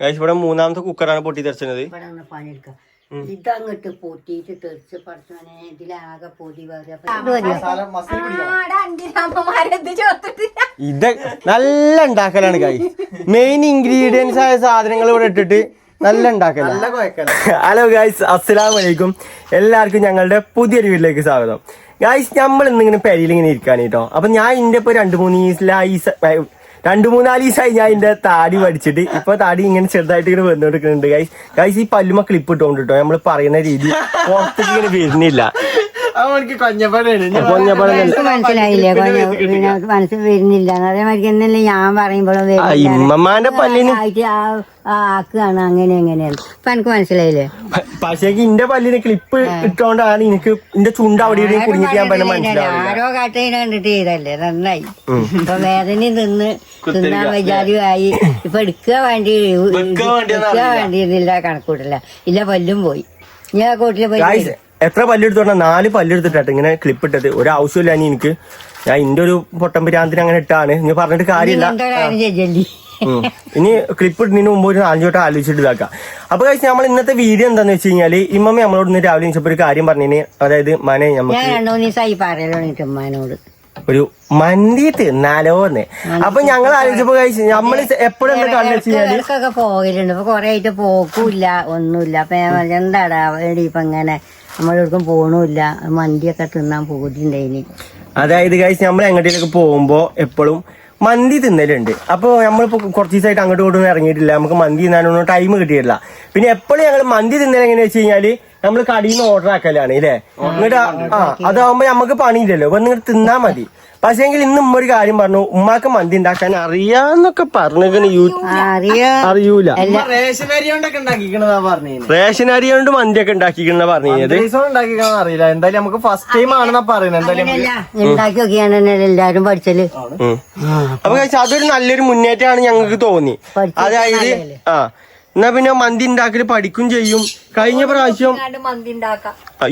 Guys ഇവിടെ മൂന്നാമത്തെ കുക്കറാണ് പൊട്ടി തെറിച്ചത്. ഇതങ്ങട്ട് പൊട്ടിയിട്ട് തെറിച്ച് പഠിച്ചോനെ ഇതിലാകെ പൊടി ഇത് നല്ല ഉണ്ടാക്കലാണ് ഗൈസ്. മെയിൻ ഇൻഗ്രീഡിയൻസ് ആയ സാധനങ്ങൾ ഇവിടെ ഇട്ടിട്ട് നല്ല ഉണ്ടാക്കലാണ്. ഹലോ ഗൈസ്, അസ്സലാമു അലൈക്കും. എല്ലാവർക്കും ഞങ്ങളുടെ പുതിയൊരു വീട്ടിലേക്ക് സ്വാഗതം. ഗൈസ്, നമ്മൾ ഇന്നിങ്ങനെ പെരിയിൽ ഇങ്ങനെ ഇരിക്കാനേട്ടോ. അപ്പൊ ഞാൻ ഇതിന്റെ ഇപ്പൊ 2-3 ദിവസമായി ഞാൻ ഇതിന്റെ താടി പഠിച്ചിട്ട് ഇപ്പൊ താടി ഇങ്ങനെ ചെറുതായിട്ട് ഇങ്ങനെ വന്നുകൊടുക്കുന്നുണ്ട്. ഗൈസ് ഈ പല്ലുമ ക്ലിപ്പ് ഇട്ടോണ്ട് കേട്ടോ. നമ്മള് പറയുന്ന രീതി പുറത്തേക്ക് ഇങ്ങനെ വരുന്നില്ല. മനസ്സിലായില്ലേ? മനസ്സിൽ വരുന്നില്ല. അതേമാതിരി എന്നല്ലേ ഞാൻ പറയുമ്പോഴും ഇമ്മമാന്റെ പല്ലിന് ആക്കാണ് അങ്ങനെ എങ്ങനെയാണ്. ഇപ്പൊ എനിക്ക് മനസ്സിലായില്ലേ? പക്ഷേ ഇന്റെ പല്ലിന് ക്ലിപ്പ് ഇട്ടോണ്ടാണ് എനിക്ക് ഇന്റെ ചുണ്ട് അവിടെ കുടുങ്ങിക്കാൻ പറ്റുന്ന മനസ്സിലാവും. ആരോ കാട്ടേനെ കണ്ടിട്ട് ചെയ്തല്ലേ, നന്നായി. ഇപ്പൊ വേദന തിന്നാൻ വിചാരിയായി. ഇപ്പൊ എടുക്കുക വേണ്ടിയിരുന്നില്ല, കണക്കൂട്ടില്ല. ഇല്ല, പല്ലും പോയി. ഞാൻ കൂട്ടിലെ പോയി എത്ര പല്ലെടുത്തോണ്ടാ? 4 പല്ലെടുത്തിട്ടാ ഇങ്ങനെ ക്ലിപ്പ് ഇട്ടത്. ഒരു ആവശ്യമില്ല എനിക്ക്. ഞാൻ ഇന്റെ ഒരു പൊട്ടം പിരാന്തിന് അങ്ങനെ ഇട്ടാണ്. ഇനി പറഞ്ഞിട്ട് കാര്യമില്ല. ഇനി ക്ലിപ്പ് ഇടുന്നതിന് മുമ്പ് ഒരു 4 വട്ടം ആലോചിച്ചിട്ട് ഇതാക്കാം. അപ്പൊ കഴിച്ച് നമ്മൾ ഇന്നത്തെ വീഡിയോ എന്താന്ന് വെച്ച് കഴിഞ്ഞാല് ഇമ്മമ്മ നമ്മളോട് ഇന്ന് രാവിലെ വിളിച്ചപ്പോ ഒരു കാര്യം പറഞ്ഞിന്. അതായത് മനെ നമുക്ക് 2 ദിവസമായി പറയലോണിട്ട് ഉമ്മാനോട് ഒരു മന്തി തിന്നാലോന്ന്. അപ്പൊ ഞങ്ങൾ ആലോചിച്ചപ്പോ കഴിച്ച് നമ്മള് എപ്പോഴും ഇടക്കൊക്കെ പോകലുണ്ട്. ഇപ്പൊ കൊറേ ആയിട്ട് പോക്കൂല്ല, ഒന്നുമില്ല. അപ്പൊ എന്താടാ ഇപ്പൊ ഇങ്ങനെ നമ്മളെടുക്കും പോണില്ല, മന്തിയൊക്കെ തിന്നാൻ പോയിട്ടുണ്ടായിന്. അതായത് കഴിച്ച് നമ്മൾ എങ്ങോട്ടേലൊക്കെ പോകുമ്പോ എപ്പോഴും മന്തി തിന്നലുണ്ട്. അപ്പൊ നമ്മളിപ്പോ കുറച്ച് ദിവസമായിട്ട് അങ്ങോട്ടും ഇങ്ങോട്ടും ഇറങ്ങിയിട്ടില്ല. നമുക്ക് മന്തി തിന്നാനൊന്നും ടൈം കിട്ടിയിട്ടില്ല. പിന്നെ എപ്പോഴും ഞങ്ങൾ മന്തി തിന്നൽ എങ്ങനെയാ വെച്ച് കഴിഞ്ഞാല് നമ്മള് കടയിൽ നിന്ന് ഓർഡർ ആക്കലാണ് ഇല്ലേ. എന്നിട്ട് അതാവുമ്പോ നമുക്ക് പണിയില്ലല്ലോ, അപ്പൊ നിങ്ങൾ തിന്നാ മതി. പക്ഷേങ്കിൽ ഇന്ന് ഉമ്മ ഒരു കാര്യം പറഞ്ഞു, ഉമ്മാക്ക് മന്തി ഉണ്ടാക്കാൻ അറിയാന്നൊക്കെ പറഞ്ഞിരിക്കണ. അറിയൂല, റേഷൻ അരി കൊണ്ടൊക്കെ ഉണ്ടാക്കിക്കണതാ പറഞ്ഞത്. റേഷൻ അരി കൊണ്ട് മന്തിയൊക്കെ ഉണ്ടാക്കിക്കണ പറഞ്ഞത്. ഉണ്ടാക്കിക്കണമെന്ന് അറിയില്ല. എന്തായാലും നമുക്ക് ഫസ്റ്റ് ടൈം ആണെന്നാ പറയുന്നത്. എന്തായാലും ഉണ്ടാക്കി നോക്കിയാണ് എല്ലാരും പഠിച്ചല്. അപ്പൊ അതൊരു നല്ലൊരു മുന്നേറ്റമാണ് ഞങ്ങൾക്ക് തോന്നി. അതായത് എന്നാ പിന്നെ മന്തി ഉണ്ടാക്കല് പഠിക്കും ചെയ്യും. കഴിഞ്ഞ പ്രാവശ്യം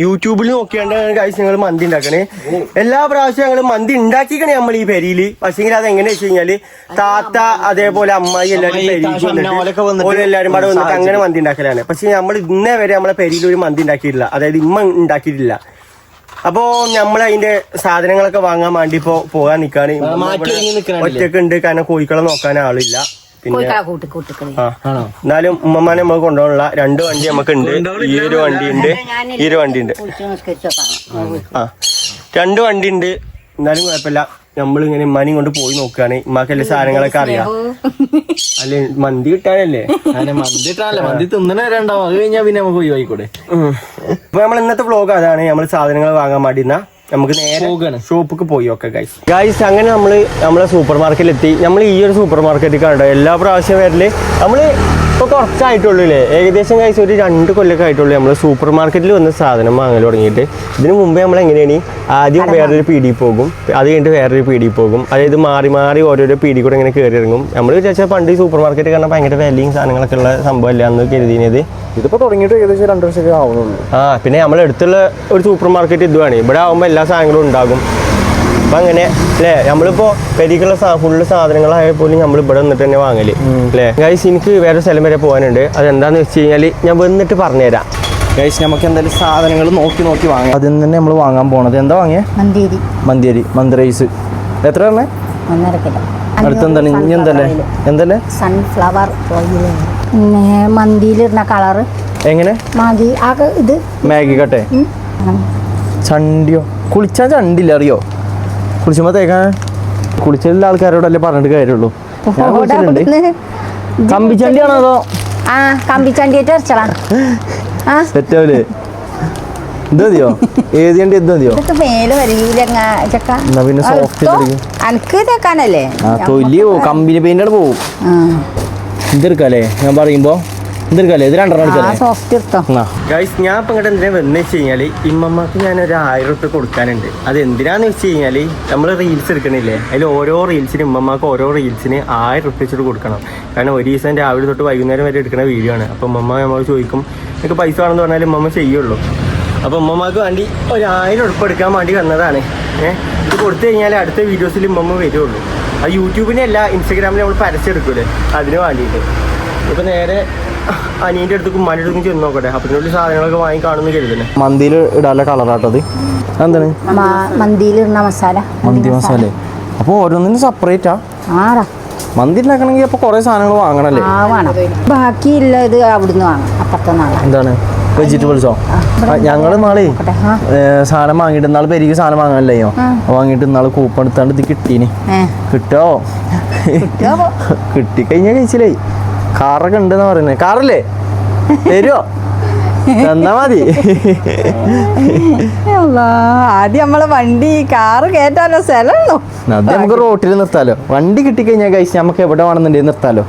യൂട്യൂബിൽ നോക്കിയാണ്ട് കഴിച്ച് ഞങ്ങൾ മന്തി ഉണ്ടാക്കണേ. എല്ലാ പ്രാവശ്യം ഞങ്ങൾ മന്തി ഉണ്ടാക്കിക്കണേ നമ്മൾ ഈ പെരിയില്. പക്ഷെങ്കിൽ അത് എങ്ങനെ വെച്ച് കഴിഞ്ഞാല് താത്ത അതേപോലെ അമ്മായി എല്ലാരും എല്ലാരും പാടെ വന്നിട്ട് അങ്ങനെ മന്തി ഉണ്ടാക്കലാണ്. പക്ഷെ നമ്മൾ ഇന്നേ വരെ നമ്മളെ പെരിയിൽ ഒരു മന്തി ഉണ്ടാക്കിയിട്ടില്ല. അതായത് ഇമ്മ ഉണ്ടാക്കിയിട്ടില്ല. അപ്പൊ നമ്മൾ അതിന്റെ സാധനങ്ങളൊക്കെ വാങ്ങാൻ വേണ്ടി ഇപ്പൊ പോകാൻ നിക്കാണ്. ഒറ്റക്ക് ഉണ്ട്, കാരണം കോഴിക്കളെ നോക്കാൻ ആളില്ല. പിന്നെ എന്നാലും ഉമ്മമാനെ നമുക്ക് കൊണ്ടുപോകാനുള്ള 2 വണ്ടി നമുക്ക് ഉണ്ട്. ഈ ഒരു വണ്ടി ഉണ്ട്, ഈ ഒരു വണ്ടി ഉണ്ട്. 2 വണ്ടി ഉണ്ട്. എന്നാലും കുഴപ്പമില്ല. നമ്മളിങ്ങനെ ഉമ്മാനെയും കൊണ്ട് പോയി നോക്കുകയാണ്. ഉമ്മാക്ക് എല്ലാ സാധനങ്ങളൊക്കെ അറിയാം. അല്ലെ മന്തി കിട്ടാനല്ലേ? മന്തി കിട്ടാനല്ലേ, മന്തി തിന്നണവരുണ്ടാവും. അത് കഴിഞ്ഞാൽ പിന്നെ നമുക്ക് ഒഴിവായിക്കൂടെ. അപ്പൊ നമ്മൾ ഇന്നത്തെ വ്ലോഗ് അതാണ്. നമ്മൾ സാധനങ്ങൾ വാങ്ങാൻ വേണ്ടിയിരുന്ന നമുക്ക് നേരെ ഷോപ്പിക്ക് പോയി ഒക്കെ ഗൈസ്. അങ്ങനെ നമ്മളെ സൂപ്പർ മാർക്കറ്റിൽ എത്തി. നമ്മൾ ഈ ഒരു സൂപ്പർ മാർക്കറ്റിൽ കണ്ടോ എല്ലാ പ്രാവശ്യം വരല്. നമ്മള് ഇപ്പൊ കുറച്ചായിട്ടുള്ളൂ അല്ലേ, ഏകദേശം ഗൈസ് ഒരു 2 കൊല്ലൊക്കെ ആയിട്ടുള്ളൂ നമ്മൾ സൂപ്പർ മാർക്കറ്റിൽ വന്ന് സാധനം വാങ്ങൽ തുടങ്ങിയിട്ട്. ഇതിനു മുമ്പേ നമ്മൾ എങ്ങനെയാണ് ആദ്യം വേറൊരു പീടി പോകും, അത് കഴിഞ്ഞിട്ട് വേറൊരു പീടി പോകും. അതായത് മാറി മാറി ഓരോരോ പീടി കൂടെ ഇങ്ങനെ കയറി ഇറങ്ങും. നമ്മൾ വിചാരിച്ചാൽ പണ്ട് ഈ സൂപ്പർ മാർക്കറ്റ് കാരണം ഭയങ്കര വിലയും സാധനങ്ങളൊക്കെ ഉള്ള സംഭവമല്ല എന്ന് കരുതിയത്. ഇതിപ്പോ തുടങ്ങിയിട്ട് ഏകദേശം 2 വർഷമൊക്കെ ആവുന്നുള്ളൂ. പിന്നെ നമ്മളെടുത്തുള്ള ഒരു സൂപ്പർ മാർക്കറ്റ് ഇതുമാണ്. ഇവിടെ ആവുമ്പോൾ എല്ലാ സാധനങ്ങളും ഉണ്ടാകും. അപ്പൊ അങ്ങനെ അല്ലേ, നമ്മളിപ്പോ പെരിക്കുള്ള ഫുള്ള് സാധനങ്ങളായ പോലും നമ്മൾ ഇവിടെ വന്നിട്ട് തന്നെ വാങ്ങല് അല്ലേ. ഗൈസ്, എനിക്ക് വേറെ സ്ഥലം വരെ പോകാനുണ്ട്. അതെന്താന്ന് വെച്ച് കഴിഞ്ഞാല് ഞാൻ വന്നിട്ട് പറഞ്ഞുതരാം. ഗൈസ്, നമുക്ക് എന്തായാലും സാധനങ്ങൾ നോക്കി വാങ്ങാം. അതിൽ തന്നെ നമ്മൾ വാങ്ങാൻ പോണത് എന്താ വാങ്ങിയ? മന്തി റൈസ്. എത്ര എണ്ണ? 1.5 കിലോ. അടുത്തെന്താണ് ഇനി എന്തല്ലേ? Sunflower oil. പിന്നെ മന്തിയിലിരുന്ന കളറ് എങ്ങനെ? ഇത് മാഗി കട്ടെ. ചണ്ടിയോ? കുളിച്ചാൽ ചണ്ടില്ല, അറിയോ? കുളിച്ചുമ്പോ തേക്കാൻ കുളിച്ചുള്ള ആൾക്കാരോടല്ലേ പറഞ്ഞിട്ട് കാര്യമുള്ളൂ. ഞാൻ കുളിച്ചിട്ടുണ്ട്. കമ്പിച്ചണ്ടിയാണോ അതോ? കമ്പിച്ചണ്ടി സെറ്റാവൂലേ? ഇത് മതിയോ? ഏത് ചണ്ടി ഇത് മതിയോ? എന്നാ പിന്നെ സോഫ്റ്റ് തൊല്ലി പോവും, കമ്പനി പെയിന്റാണ് പോവും. ഇതെടുക്കാല്ലേ ഞാൻ പറയുമ്പോ? ഇതെടുക്കാല്ലേ? ഇത് 2 എടുക്കാം. ഗൈസ്, ഞാൻ ഇപ്പൊ ഇങ്ങോട്ട് എന്തിനാ വന്നു വെച്ച് കഴിഞ്ഞാല് ഇമ്മമ്മക്ക് ഞാൻ ഒരു 1000 റുപ്യ കൊടുക്കാനുണ്ട്. അത് എന്തിനാന്ന് വെച്ച് കഴിഞ്ഞാല് നമ്മൾ റീൽസ് എടുക്കണില്ലേ, അതിൽ ഓരോ റീൽസിന് ഇമ്മമ്മക്ക് ഓരോ റീൽസിന് 1000 റുപ്യ വെച്ചിട്ട് കൊടുക്കണം. കാരണം ഒരു ദിവസം രാവിലെ തൊട്ട് വൈകുന്നേരം വരെ എടുക്കുന്ന വീഡിയോ ആണ്. അപ്പൊ ഉമ്മമ്മ നമ്മൾ ചോദിക്കും എനിക്ക് പൈസ വേണമെന്ന് പറഞ്ഞാൽ ഉമ്മമ്മ ചെയ്യുള്ളൂ. അപ്പൊ ഉമ്മമ്മക്ക് വേണ്ടി ഒരു 1000 റുപ്യ എടുക്കാൻ വേണ്ടി വന്നതാണ്. ഇത് കൊടുത്തു കഴിഞ്ഞാൽ അടുത്ത വീഡിയോസിൽ ഉമ്മമ്മ വരുള്ളൂ. അത് യൂട്യൂബിനല്ല, ഇൻസ്റ്റാഗ്രാമിൽ നമ്മൾ പരസ്യം എടുക്കൂലേ, അതിന് വേണ്ടിയിട്ട്. ഇപ്പൊ നേരെ അനിയന്റെ അടുത്ത് ഉമ്മാന്റെ അടുത്ത് ചെന്ന് നോക്കട്ടെ. അപ്പൊ ഇതിനുള്ള സാധനങ്ങളൊക്കെ വാങ്ങി കാണുന്നു കരുതല്ലേ. മന്തിയിൽ ഇടാനുള്ള കളറാട്ടത്. എന്താണ് മന്തിയിൽ ഇടുന്ന മസാല? മന്തി മസാല. അപ്പൊ ഓരോന്നിനും സെപ്പറേറ്റാ? മന്തി ഉണ്ടാക്കണമെങ്കിൽ അപ്പൊ കൊറേ സാധനങ്ങൾ വാങ്ങണല്ലേ? ബാക്കിയുള്ള ഇത് അവിടുന്ന് വാങ്ങാം, അപ്പുറത്തുനിന്നാണ്. എന്താണ് വെജിറ്റബിൾസോ? ഞങ്ങള് നാളെ സാധനം വാങ്ങിയിട്ട് നാളെ പെരിക്ക് സാധനം വാങ്ങാനല്ലോ. വാങ്ങിയിട്ട് നാളെ കൂപ്പൺ എടുത്താണ്ട് ഇത് കിട്ടീനി. കിട്ടോ? കിട്ടിക്കഴിഞ്ഞാ കഴിച്ചില്ലേ. കാറൊക്കെ ഉണ്ടെന്നാ പറയുന്നത്. കാറല്ലേ തരുവോ? തന്നാ മതി. ആദ്യം നമ്മളെ വണ്ടി കാറ് കേറ്റാലോ സ്ഥലമുള്ളൂ. അത് നമുക്ക് റോട്ടിൽ നിർത്താലോ. വണ്ടി കിട്ടിക്കഴിഞ്ഞാൽ കഴിച്ച് നമുക്ക് എവിടെ വേണമെന്നുണ്ടെങ്കിൽ നിർത്താലോ.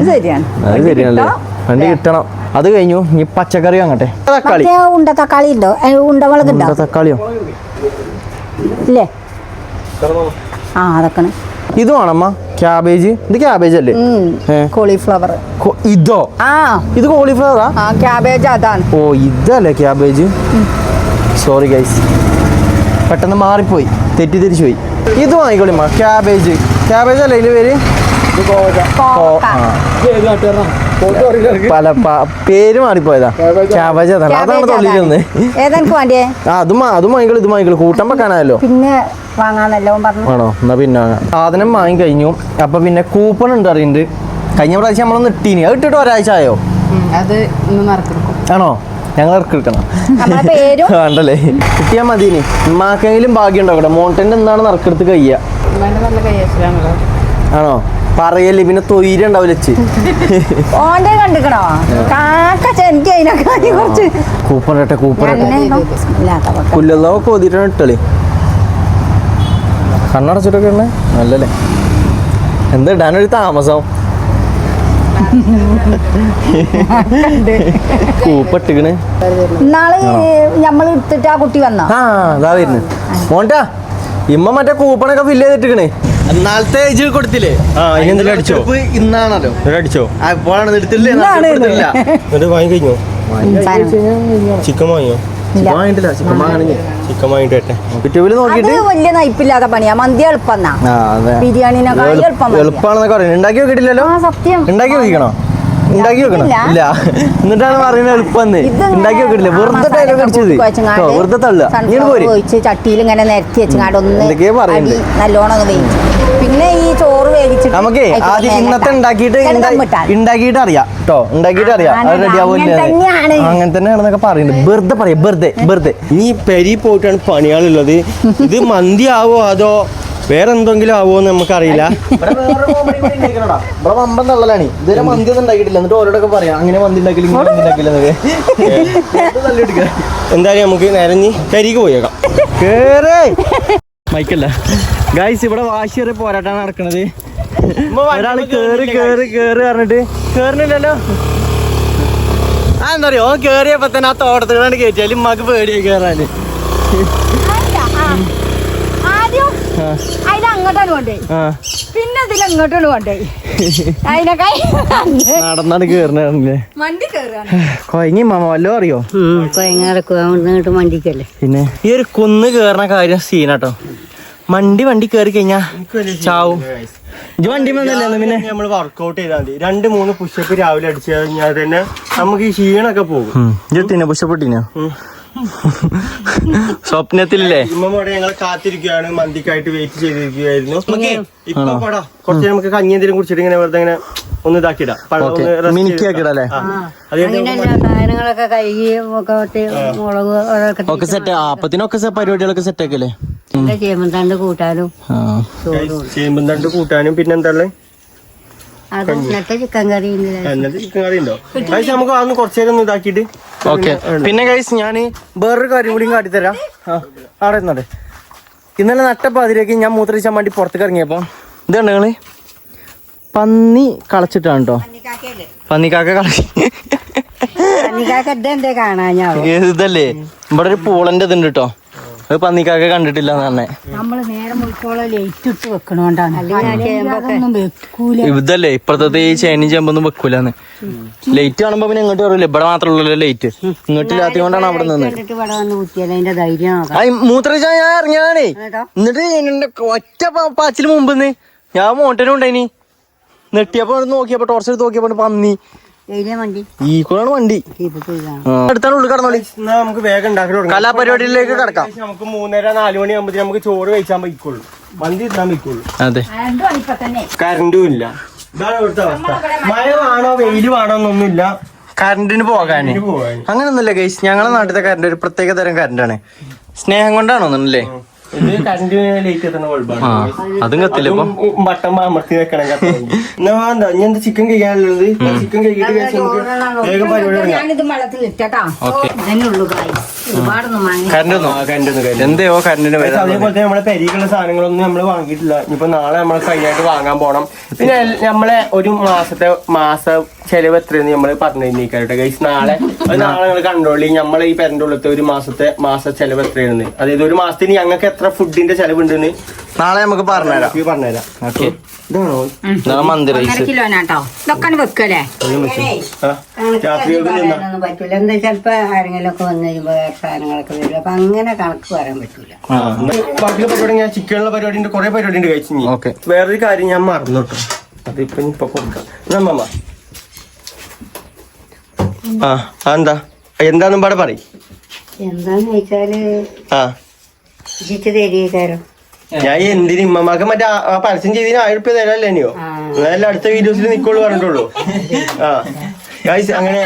ശരിയാണ്, അത് ശരിയാണല്ലേ. വണ്ടി കിട്ടണം. അത് കഴിഞ്ഞു. ഇനി പച്ചക്കറി വാങ്ങട്ടെ. തക്കാളി ഉണ്ട തക്കാളി ഉണ്ടോ? ഉണ്ടമുളക് ഉണ്ടോ? തക്കാളിയോ ഇല്ലേ? ആ അതൊക്കെ ഇത് വേണമ്മ. ക്യാബേജ്. ഇത് ക്യാബേജ് അല്ലേ? കോളിഫ്ലവർ. ഇതോ? ആ ഇത് കോളിഫ്ലവറാ? ക്യാബേജ് അതാണ്. ഓ ഇതല്ലേ ക്യാബേജ്. സോറി ഗൈസ്, പെട്ടെന്ന് മാറിപ്പോയി, തെറ്റിദ്ധരിച്ചു പോയി. ഇത് വാങ്ങിക്കോളിമ്മ. ക്യാബേജ്. ക്യാബേജ് അല്ലേ ഇതിന്റെ പേര്? പല പേര് മാറിപ്പോയതാ. ക്യാബേജ് അതാണ്. അതാണ് തൊള്ളിയിലൊന്ന്. അതും വാങ്ങിക്കോളൂ. ഇത് വാങ്ങിക്കോളൂ. കൂട്ടം വെക്കാനായല്ലോ. പിന്നെ വാങ്ങാന്നല്ലോ ആണോ? എന്നാ പിന്നെ വാങ്ങാം. സാധനം വാങ്ങി കഴിഞ്ഞു. അപ്പൊ പിന്നെ കൂപ്പൺ ഉണ്ട് അറിയുന്നുണ്ട്. കഴിഞ്ഞ പ്രാവശ്യം നമ്മളൊന്ന് ഇട്ടീനി. അത് ഇട്ടിട്ട് ഒരാഴ്ച ആയോ? ആണോ? ഞങ്ങൾ ഇറക്കിയെടുക്കണം വേണ്ടല്ലേ? കിട്ടിയാൽ മതിനി. ഉമ്മാക്കെങ്കിലും ഭാഗ്യം ഉണ്ടാക്കട്ടെ. മോണ്ടന്റെ എന്താണ് നറുക്കെടുത്ത് കഴിയ? ആണോ? പറയല്ലേ, പിന്നെ തൊയ്ര ഉണ്ടാവില്ല. കൂപ്പൺ ഇട്ടെ. കൂപ്പൺ പുല്ലോ കൊതിട്ടാണ് ഇട്ടളി. കണ്ണടച്ചിട്ടൊക്കെ ഉള്ളേ നല്ലല്ലേ. എന്താ ഇടാനൊരു താമസം? കൂപ്പിട്ടിക്കണ്. ഇന്നാള് നമ്മള് എടുത്തിട്ട് ആ കുട്ടി വന്നോ? ആ അതാ വരുന്നു. മോണ്ടാ ഇമ്മ മറ്റേ കൂപ്പണൊക്കെ ഫില്ല് ചെയ്തിട്ടിക്കണേ. നാളത്തെ ഏജ് കൊടുത്തില്ലേ? അടിച്ചോ? ഇന്നാണല്ലോ അടിച്ചോ? അപ്പോഴാണ് എടുത്തില്ലേ? വാങ്ങി കഴിഞ്ഞോ? ചിക്കൻ വാങ്ങിയോ? ചിക്കൻ വാങ്ങിട്ട് യൂട്യൂബിൽ നോക്കിട്ട്. വലിയ നയിപ്പില്ലാത്ത പണിയാ. മന്തി എളുപ്പം, ബിരിയാണിനെക്കാളും എളുപ്പമാണെന്നൊക്കെ പറയുന്നത്. ഉണ്ടാക്കി നോക്കിയിട്ടില്ലല്ലോ? സത്യം. ഉണ്ടാക്കി നോക്കിക്കണോ? ഉണ്ടാക്കി വെക്കണം. ഇല്ല, എന്നിട്ടാണ് പറയുന്നത് എളുപ്പന്ന്. ഉണ്ടാക്കി വെക്കില്ല. വെറുതെ ഡയലോഗ് അടിച്ചത്. വെറുതെ തള്ളുക. ചട്ടിയിൽ ഇങ്ങനെ നിരത്തി വെച്ചാണ്ട് എന്തൊക്കെയാ പറയുന്നത്. നല്ലോണം പിന്നെ ഈ ചോറ് വേവിച്ചിട്ട് നമുക്ക് ആദ്യം ഇന്നത്തെ ഉണ്ടാക്കിയിട്ട് അറിയാം കേട്ടോ. ഉണ്ടാക്കിയിട്ട് അറിയാം അത് റെഡി ആവില്ല. അങ്ങനെ തന്നെയാണെന്നൊക്കെ പറയുന്നത്. വെറുതെ പറയാ. വെറുതെ ഇനി പെരി പോയിട്ടാണ് പണിയാളുള്ളത്. ഇത് മന്തി ആവോ അതോ വേറെ എന്തെങ്കിലും ആവോന്ന് നമുക്കറിയില്ല. ഇവിടെ വമ്പം തള്ളലാണ്. ഇതുവരെ മന്തി ഒന്നും ഉണ്ടാക്കിയിട്ടില്ല. എന്നിട്ട് ഓരോടൊക്കെ പറയാം അങ്ങനെ മന്തി ഉണ്ടാക്കില്ല, ഇങ്ങനെ മന്തി ഉണ്ടാക്കില്ല. എന്തായാലും നമുക്ക് നേരഞ്ഞ് കരിക്ക് പോയേക്കാം. കേറേ മൈക്കല്ല ഗൈസ്. ഇവിടെ വാശിയേറെ പോരാട്ടാണ് നടക്കണത്. ഒരാള് കേറി പറഞ്ഞിട്ട് കേറുന്നില്ലല്ലോ. എന്താ അറിയോ? കേറിയപ്പോ തന്നെ ആ തോട്ടത്തിലാണ് കയറ്റിയാലും ഉമ്മാക്ക് പേടിയായി കേറാന്. അങ്ങോട്ടാണ് കൊണ്ടേ, പിന്നെ ഇതിൽ അങ്ങോട്ടാണ് കൊണ്ടേ. നടന്നാണ് കേറണേ. കൊയങ്ങി മാമ വല്ലോ അറിയോ? മണ്ടിക്കല്ലേ. പിന്നെ ഈ ഒരു കുന്ന് കേറണ കാര്യം സീനാട്ടോ. വണ്ടി കേറി കഴിഞ്ഞാ ചാവും. വണ്ടി പിന്നെ നമ്മൾ വർക്ക്ഔട്ട് ചെയ്താൽ മതി. 2-3 പുഷപ്പ് രാവിലെ അടിച്ചു കഴിഞ്ഞാൽ തന്നെ നമുക്ക് ഈ ക്ഷീണൊക്കെ പോകും. പുഷപ്പ് ഇട്ടിനോ? സ്വപ്നത്തിലല്ലേ? ഇമ്മോടെ ഞങ്ങൾ കാത്തിരിക്കുകയാണ്. മന്തിക്കായിട്ട് വെയിറ്റ് ചെയ്തിരിക്കുകയായിരുന്നു. ഇപ്പൊ പടാ കുറച്ച് നമുക്ക് കഞ്ഞി എന്തെങ്കിലും കുടിച്ചിട്ട് ഇങ്ങനെ വെറുതെ ഇങ്ങനെ ഒന്ന് ഇതാക്കിടാം. സാധനങ്ങളൊക്കെ കഴുകി ഒക്കെ സെറ്റ്. അപ്പത്തിനൊക്കെ പരിപാടികളൊക്കെ സെറ്റ് ആക്കല്ലേ? ചേമ്പന്തണ്ട് കൂട്ടാനും ചേമ്പന്തണ്ട് കൂട്ടാനും പിന്നെന്താ ചിക്കൻ കറി. ചിക്കൻ കറി ഉണ്ടോ? നമുക്ക് അതൊന്ന് കുറച്ചു നേരം ഒന്ന് ഇതാക്കിയിട്ട്. ഓക്കെ. പിന്നെ ഗൈസ് ഞാൻ വേറൊരു കാര്യം കൂടിയും കാട്ടിത്തരാം. അവിടെ ഇരുന്നോട്ടെ. ഇന്നലെ നട്ടപ്പാതിരേക്ക് ഞാൻ മൂത്രയിച്ചാൻ വേണ്ടി പുറത്തേക്ക് ഇറങ്ങിയപ്പോ ഇതുണ്ട് നിങ്ങള് പന്നി കളച്ചിട്ടാണ് കേട്ടോ. പന്നിക്കാക്ക ഇതല്ലേ ഇവിടെ ഒരു പൂളന്റെ ഇതുണ്ട് കേട്ടോ. അത് പന്നിക്കാക്ക കണ്ടിട്ടില്ല തന്നെ. നമ്മള് നേരെ മുറിക്കോളം ലൈറ്റ് ഇട്ട് വെക്കണോണ്ടാണ്. ഇതല്ലേ ഇപ്പഴത്തെ ഈ ചേനയും ചെമ്പൊന്നും വെക്കൂലെന്ന്. ലൈറ്റ് കാണുമ്പോ പിന്നെ ഇങ്ങോട്ട് പറയില്ല. ഇവിടെ മാത്രമല്ലല്ലോ ലൈറ്റ്. ഇങ്ങോട്ട് ഇല്ലാത്തതുകൊണ്ടാണ് അവിടെ നിന്ന് മൂത്രയിച്ചാ ഞാൻ ഇറങ്ങിയതാണേ. എന്നിട്ട് ഒറ്റ പാച്ചില് മുമ്പ് ഞാൻ മോട്ടനും ഉണ്ടായിനി. നെട്ടിയപ്പോ നോക്കിയപ്പോ ടോർച്ച് എടുത്ത് നോക്കിയപ്പോ പന്നി വണ്ടി ഈ കൂടാണ് വണ്ടി അടുത്താണ് ഉള്ളിൽ കടന്നോളി. എന്നാ നമുക്ക് വേഗം ഉണ്ടാക്കി തുടങ്ങാം. കലാപരിപാടിയിലേക്ക് കടക്കാം. നമുക്ക് 3:30-4 മണിയാകുമ്പോ നമുക്ക് ചോറ് കഴിച്ചാൻ പറ്റുള്ളൂ, മന്തി തിന്നാൻ പറ്റുള്ളൂ. അതെ കറണ്ടും ഇല്ല. ഇതാണ് ഇവിടുത്തെ അവസ്ഥ. മഴ വേണോ വെയില് വേണോ എന്നൊന്നുമില്ല, കറണ്ടിന് പോകാന് അങ്ങനൊന്നുമില്ല ഗൈസ്. ഞങ്ങളെ നാട്ടിലത്തെ കറണ്ട് ഒരു പ്രത്യേക തരം കറണ്ടാണ്. സ്നേഹം കൊണ്ടാണോ ഒന്നല്ലേ? ഇത് കറണ്ടിന് ലേറ്റ് എത്തുന്ന ബൾബാണ്. അതും കത്തില്ല ഇപ്പൊ. ബട്ടൺ അമർത്തി വെക്കണം. എന്നാ വേണ്ട, ഇനി എന്താ ചിക്കൻ കഴിക്കാനുള്ളത്? ചിക്കൻ കഴിക്കിട്ട് കഴിച്ച് നമുക്ക് വേഗം പരിപാടി തുടങ്ങാം. ഞാനിത് വെള്ളത്തിൽ ഇട്ടാ ഇതിനുള്ളൂ ഒരുപാടൊന്നും എന്തെയോ കറണ്ടിന് വരാൻ. അതേപോലെ തന്നെ നമ്മളെ പെരിക്കുള്ള സാധനങ്ങളൊന്നും നമ്മള് വാങ്ങിയിട്ടില്ല. ഇനിയിപ്പോ നാളെ നമ്മളെ കഴിഞ്ഞായിട്ട് വാങ്ങാൻ പോണം. പിന്നെ നമ്മളെ ഒരു മാസ ചെലവ് എത്രയെന്ന് നമ്മള് പറഞ്ഞു തന്നിരിക്കട്ടെ ഗൈസ്. നാളെ നിങ്ങൾ കണ്ടോളി. നമ്മളെ ഈ പെരന്റെ ഉള്ളത്തെ ഒരു മാസ ചെലവ് എത്രയാണെന്ന്. അതായത് ഒരു മാസത്തിന് ഞങ്ങൾക്ക് എത്ര ഫുഡിന്റെ ചെലവ് ഉണ്ടെന്ന് നാളെ നമുക്ക് പറഞ്ഞുതരാം. ഓക്കെ, ഇതാണോ മന്തി റൈസ്? കിലോനാട്ടോ ഇതൊക്കെ വെക്കല്ലേ രാത്രികൾക്ക് പറ്റൂല. എന്താ ചിലപ്പോ ആരെങ്കിലും ഒക്കെ വന്നു കഴിയുമ്പോ സാധനങ്ങളൊക്കെ വരും. അപ്പൊ അങ്ങനെ കണക്ക് പറയാൻ പറ്റൂല. ബാക്കിയുള്ള പരിപാടി ഞാൻ ചിക്കനുള്ള പരിപാടിന്റെ കുറെ പരിപാടി ഉണ്ട് കഴിച്ചു. ഓക്കെ, വേറൊരു കാര്യം ഞാൻ മറന്നു കേട്ടോ, അതിപ്പോ ഇപ്പൊ കൊടുക്കാം. നമ്മ എന്താ എന്താന്നും പാടെ പറയും. എന്താന്ന് വെച്ചാല് തരീക്കാരോ ഞാൻ എന്തിന് ഇമ്മമാക്ക് മറ്റേ ആ പരസ്യം ചെയ്തതിന് 1000 രൂപ തരാല്ലേ ഇനിയോ? എന്നാലും അടുത്ത വീഡിയോസിൽ നിക്കോളൂ പറഞ്ഞിട്ടുള്ളൂ. ഗൈസ് അങ്ങനെ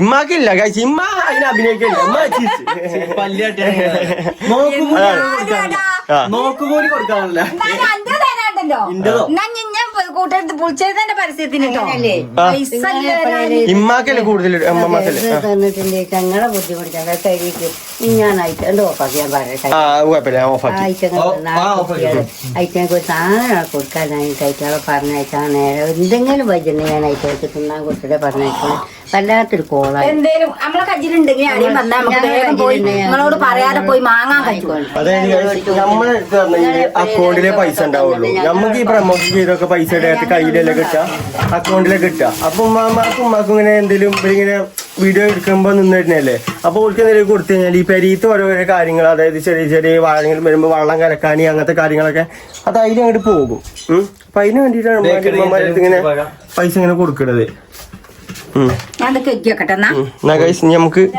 ഇമ്മാക്കില്ല ഗൈസ്, ഇമ്മ അതിന് അഭിനയിക്കില്ല. നോക്കുകൂടി കൊടുക്കാറില്ല. ഇമ്മാക്കല്ലേ കൂടുതൽ ഞങ്ങളെ ബുദ്ധിമുട്ടാണ് കഴിക്ക് ഞാനായിട്ട് എന്റെ ഓഫാക്കിയാൻ പറയട്ടെ. ഐറ്റങ്ങൾക്ക് സാധനം കൊടുക്കാനായിട്ട് അയച്ചാളെ പറഞ്ഞയച്ചാൽ നേരെ എന്തെങ്കിലും വൈകുന്ന ഞാൻ അയച്ചവർക്ക് തിന്നാൻ കൊടുത്തിട്ട് പറഞ്ഞയക്കണം. വല്ലാത്തൊരു കോളായി എന്തേലും നമ്മളെ കയ്യിലുണ്ടെങ്കിൽ ആരെയും വന്നാൽ നമുക്ക് വേഗം പോയി നിങ്ങളോട് പറയാതെ പോയി വാങ്ങാൻ കഴിക്കും. അതായത് നമ്മളെ അക്കൗണ്ടിലെ പൈസ ഉണ്ടാവുള്ളൂ. നമുക്ക് ഈ പ്രമോഷൻ ചെയ്തൊക്കെ പൈസ ഇടയായിട്ട് കയ്യിലല്ലേ കിട്ടുക, അക്കൗണ്ടിലെ കിട്ടുക. അപ്പൊ ഉമ്മാക്കും ഇങ്ങനെ എന്തെങ്കിലും ഇങ്ങനെ വീഡിയോ എടുക്കുമ്പോ നിന്ന് തന്നെയല്ലേ. അപ്പൊ ഓൾക്ക് എന്തെങ്കിലും കൊടുത്തു കഴിഞ്ഞാൽ ഈ പെരീത്ത് ഓരോരോ കാര്യങ്ങൾ, അതായത് ചെറിയ ചെറിയ വാഴകൾ വരുമ്പോ വെള്ളം കലക്കാനി അങ്ങനത്തെ കാര്യങ്ങളൊക്കെ അത് അതിൽ അങ്ങോട്ട് പോകും. അപ്പൊ അതിന് വേണ്ടിയിട്ടാണ് ഉമ്മമാരടുത്ത് ഇങ്ങനെ പൈസ ഇങ്ങനെ കൊടുക്കണത്. നമുക്ക്